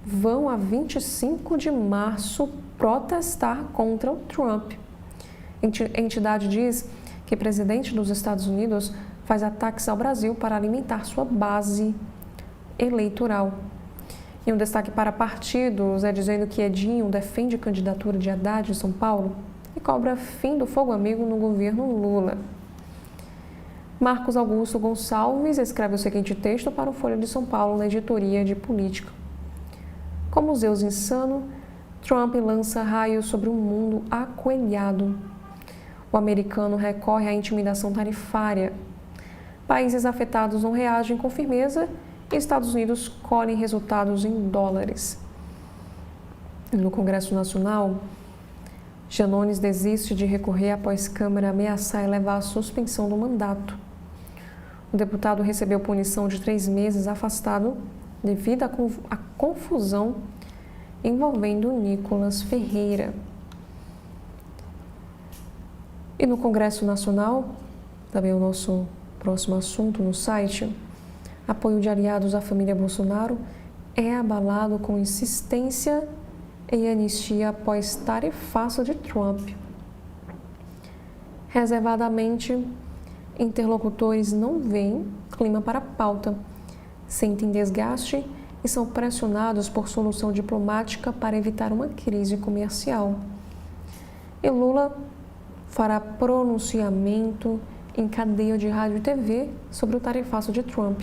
vão a 25 de março protestar contra o Trump. A entidade diz que o presidente dos Estados Unidos faz ataques ao Brasil para alimentar sua base eleitoral. E um destaque para partidos é dizendo que Edinho defende a candidatura de Haddad em São Paulo e cobra fim do fogo amigo no governo Lula. Marcos Augusto Gonçalves escreve o seguinte texto para o Folha de São Paulo na editoria de política. Como Zeus insano, Trump lança raios sobre um mundo acoelhado. O americano recorre à intimidação tarifária. Países afetados não reagem com firmeza e Estados Unidos colhem resultados em dólares. No Congresso Nacional, Janones desiste de recorrer após Câmara ameaçar elevar a suspensão do mandato. O deputado recebeu punição de 3 meses afastado devido à confusão envolvendo Nicolas Ferreira. E no Congresso Nacional, também o nosso próximo assunto no site, apoio de aliados à família Bolsonaro é abalado com insistência em anistia após tarifaço de Trump. Reservadamente, interlocutores não veem clima para a pauta, sentem desgaste e são pressionados por solução diplomática para evitar uma crise comercial. E Lula fará pronunciamento em cadeia de rádio e TV sobre o tarifaço de Trump.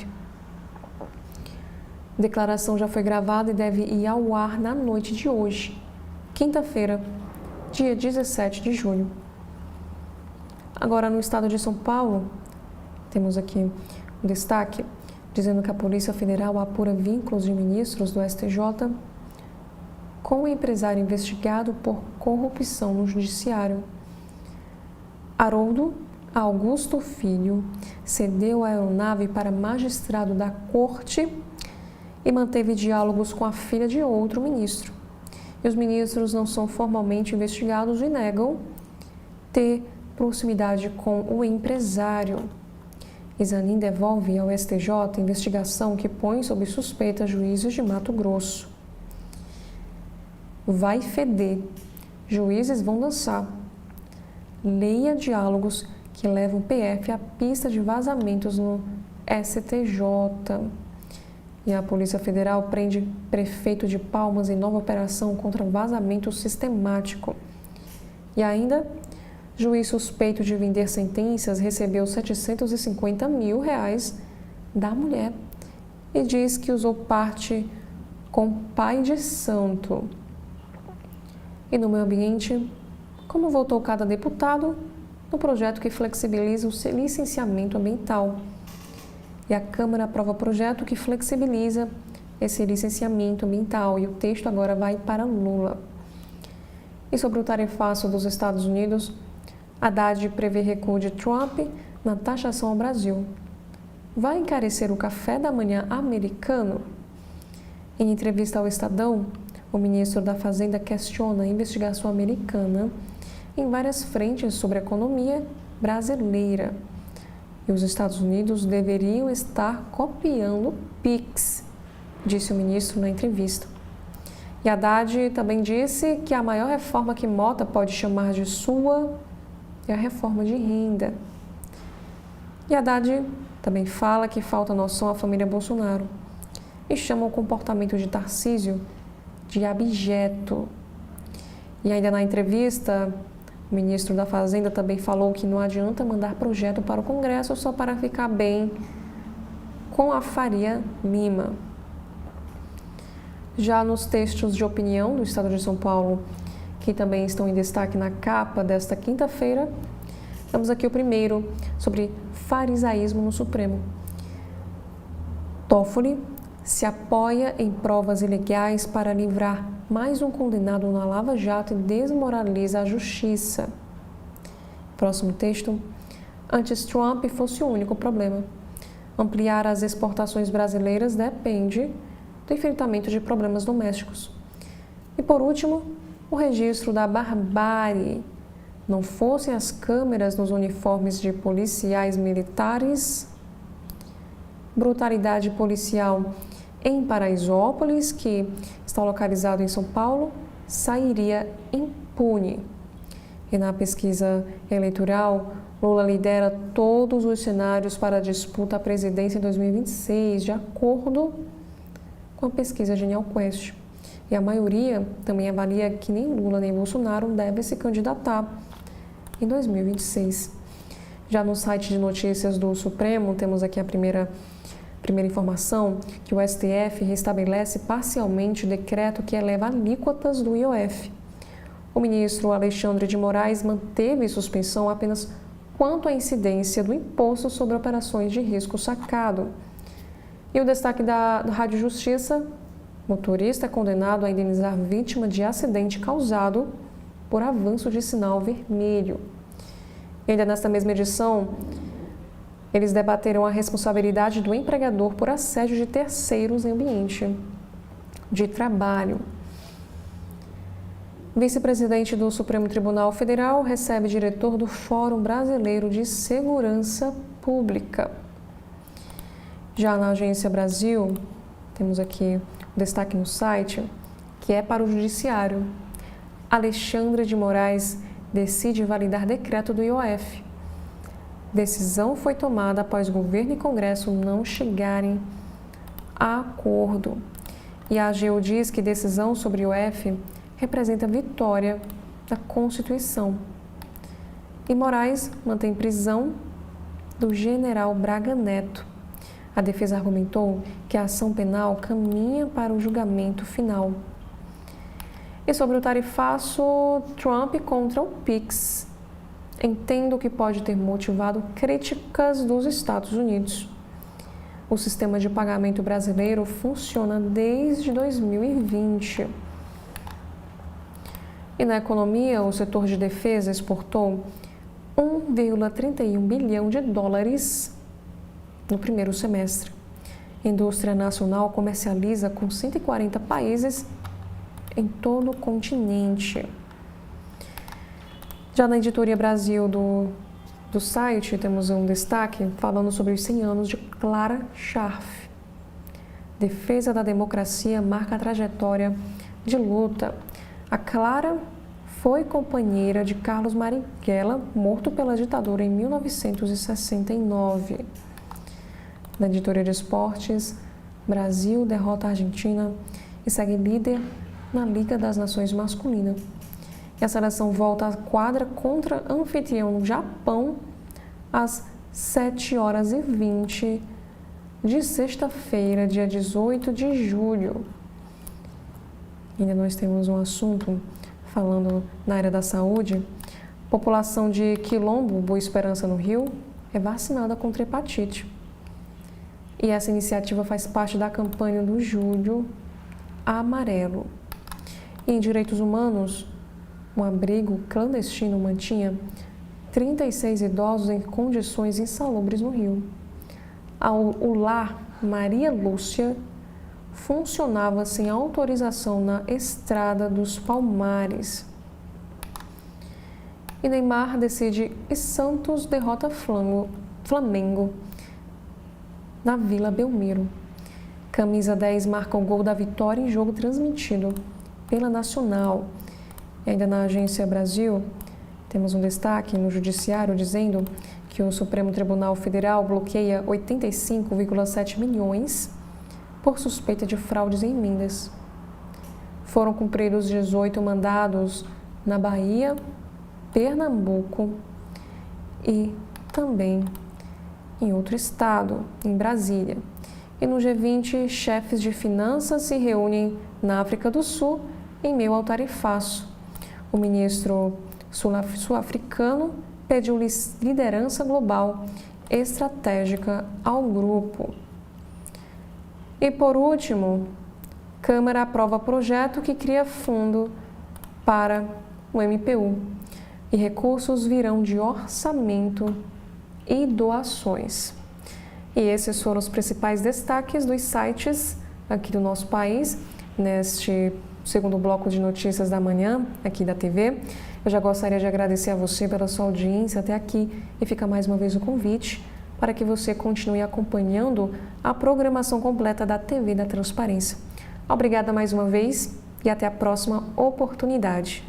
A declaração já foi gravada e deve ir ao ar na noite de hoje, quinta-feira, dia 17 de junho. Agora, no estado de São Paulo, temos aqui um destaque dizendo que a Polícia Federal apura vínculos de ministros do STJ com o empresário investigado por corrupção no judiciário. Haroldo Augusto Filho cedeu a aeronave para magistrado da Corte e manteve diálogos com a filha de outro ministro. E os ministros não são formalmente investigados e negam ter proximidade com o empresário. Zanin devolve ao STJ a investigação que põe sob suspeita juízes de Mato Grosso. Vai feder. Juízes vão dançar. Leia diálogos que levam o PF à pista de vazamentos no STJ. E a Polícia Federal prende prefeito de Palmas em nova operação contra vazamento sistemático. E ainda, juiz suspeito de vender sentenças recebeu R$750 mil da mulher e diz que usou parte com pai de santo. E no meio ambiente, como votou cada deputado no projeto que flexibiliza o licenciamento ambiental. E a Câmara aprova projeto que flexibiliza esse licenciamento ambiental e o texto agora vai para Lula. E sobre o tarifaço dos Estados Unidos, Haddad prevê recuo de Trump na taxação ao Brasil. Vai encarecer o café da manhã americano? Em entrevista ao Estadão, o ministro da Fazenda questiona a investigação americana em várias frentes sobre a economia brasileira. E os Estados Unidos deveriam estar copiando o PIX, disse o ministro na entrevista. E Haddad também disse que a maior reforma que Mota pode chamar de sua é a reforma de renda. E Haddad também fala que falta noção à família Bolsonaro e chama o comportamento de Tarcísio de abjeto. E ainda na entrevista, o ministro da Fazenda também falou que não adianta mandar projeto para o Congresso só para ficar bem com a Faria Lima. Já nos textos de opinião do Estado de São Paulo, que também estão em destaque na capa desta quinta-feira. Temos aqui o primeiro, sobre farisaísmo no Supremo. Toffoli se apoia em provas ilegais para livrar mais um condenado na Lava Jato e desmoraliza a justiça. Próximo texto. Antes Trump fosse o único problema. Ampliar as exportações brasileiras depende do enfrentamento de problemas domésticos. E por último, o registro da barbárie. Não fossem as câmeras nos uniformes de policiais militares, brutalidade policial em Paraisópolis, que está localizado em São Paulo, sairia impune. E na pesquisa eleitoral, Lula lidera todos os cenários para a disputa à presidência em 2026, de acordo com a pesquisa Genial Quest. E a maioria também avalia que nem Lula nem Bolsonaro devem se candidatar em 2026. Já no site de notícias do Supremo, temos aqui a primeira informação, que o STF restabelece parcialmente o decreto que eleva alíquotas do IOF. O ministro Alexandre de Moraes manteve suspensão apenas quanto à incidência do imposto sobre operações de risco sacado. E o destaque da Rádio Justiça: motorista é condenado a indenizar vítima de acidente causado por avanço de sinal vermelho. E ainda nesta mesma edição, eles debateram a responsabilidade do empregador por assédio de terceiros em ambiente de trabalho. Vice-presidente do Supremo Tribunal Federal recebe diretor do Fórum Brasileiro de Segurança Pública. Já na Agência Brasil, temos aqui o destaque no site, que é para o Judiciário. Alexandre de Moraes decide validar decreto do IOF. Decisão foi tomada após governo e Congresso não chegarem a acordo. E a AGU diz que decisão sobre o IOF representa vitória da Constituição. E Moraes mantém prisão do general Braga Neto. A defesa argumentou que a ação penal caminha para o julgamento final. E sobre o tarifaço, Trump contra o PIX. Entendo que pode ter motivado críticas dos Estados Unidos. O sistema de pagamento brasileiro funciona desde 2020. E na economia, o setor de defesa exportou 1,31 bilhão de dólares no primeiro semestre. A indústria nacional comercializa com 140 países em todo o continente. Já na editoria Brasil do site, temos um destaque falando sobre os 100 anos de Clara Scharf. Defesa da democracia marca a trajetória de luta. A Clara foi companheira de Carlos Marighella, morto pela ditadura em 1969. Na editoria de esportes, Brasil derrota a Argentina e segue líder na Liga das Nações Masculina. E a seleção volta à quadra contra anfitrião no Japão às 7h20 de sexta-feira, dia 18 de julho. Ainda nós temos um assunto falando na área da saúde. População de Quilombo, Boa Esperança, no Rio, é vacinada contra hepatite. E essa iniciativa faz parte da campanha do Julho Amarelo. E em direitos humanos, um abrigo clandestino mantinha 36 idosos em condições insalubres no Rio. O lar Maria Lúcia funcionava sem autorização na Estrada dos Palmares. E Neymar decide e Santos derrota Flamengo na Vila Belmiro. Camisa 10 marca o gol da vitória em jogo transmitido pela Nacional. E ainda na Agência Brasil, temos um destaque no Judiciário dizendo que o Supremo Tribunal Federal bloqueia 85,7 milhões por suspeita de fraudes em emendas. Foram cumpridos 18 mandados na Bahia, Pernambuco e também em outro estado, em Brasília. E no G20, chefes de finanças se reúnem na África do Sul em meio ao tarifaço. O ministro sul-africano pediu liderança global estratégica ao grupo. E por último, Câmara aprova projeto que cria fundo para o MPU e recursos virão de orçamento e doações. E esses foram os principais destaques dos sites aqui do nosso país, neste segundo bloco de notícias da manhã aqui da TV. Eu já gostaria de agradecer a você pela sua audiência até aqui e fica mais uma vez o convite para que você continue acompanhando a programação completa da TV da Transparência. Obrigada mais uma vez e até a próxima oportunidade.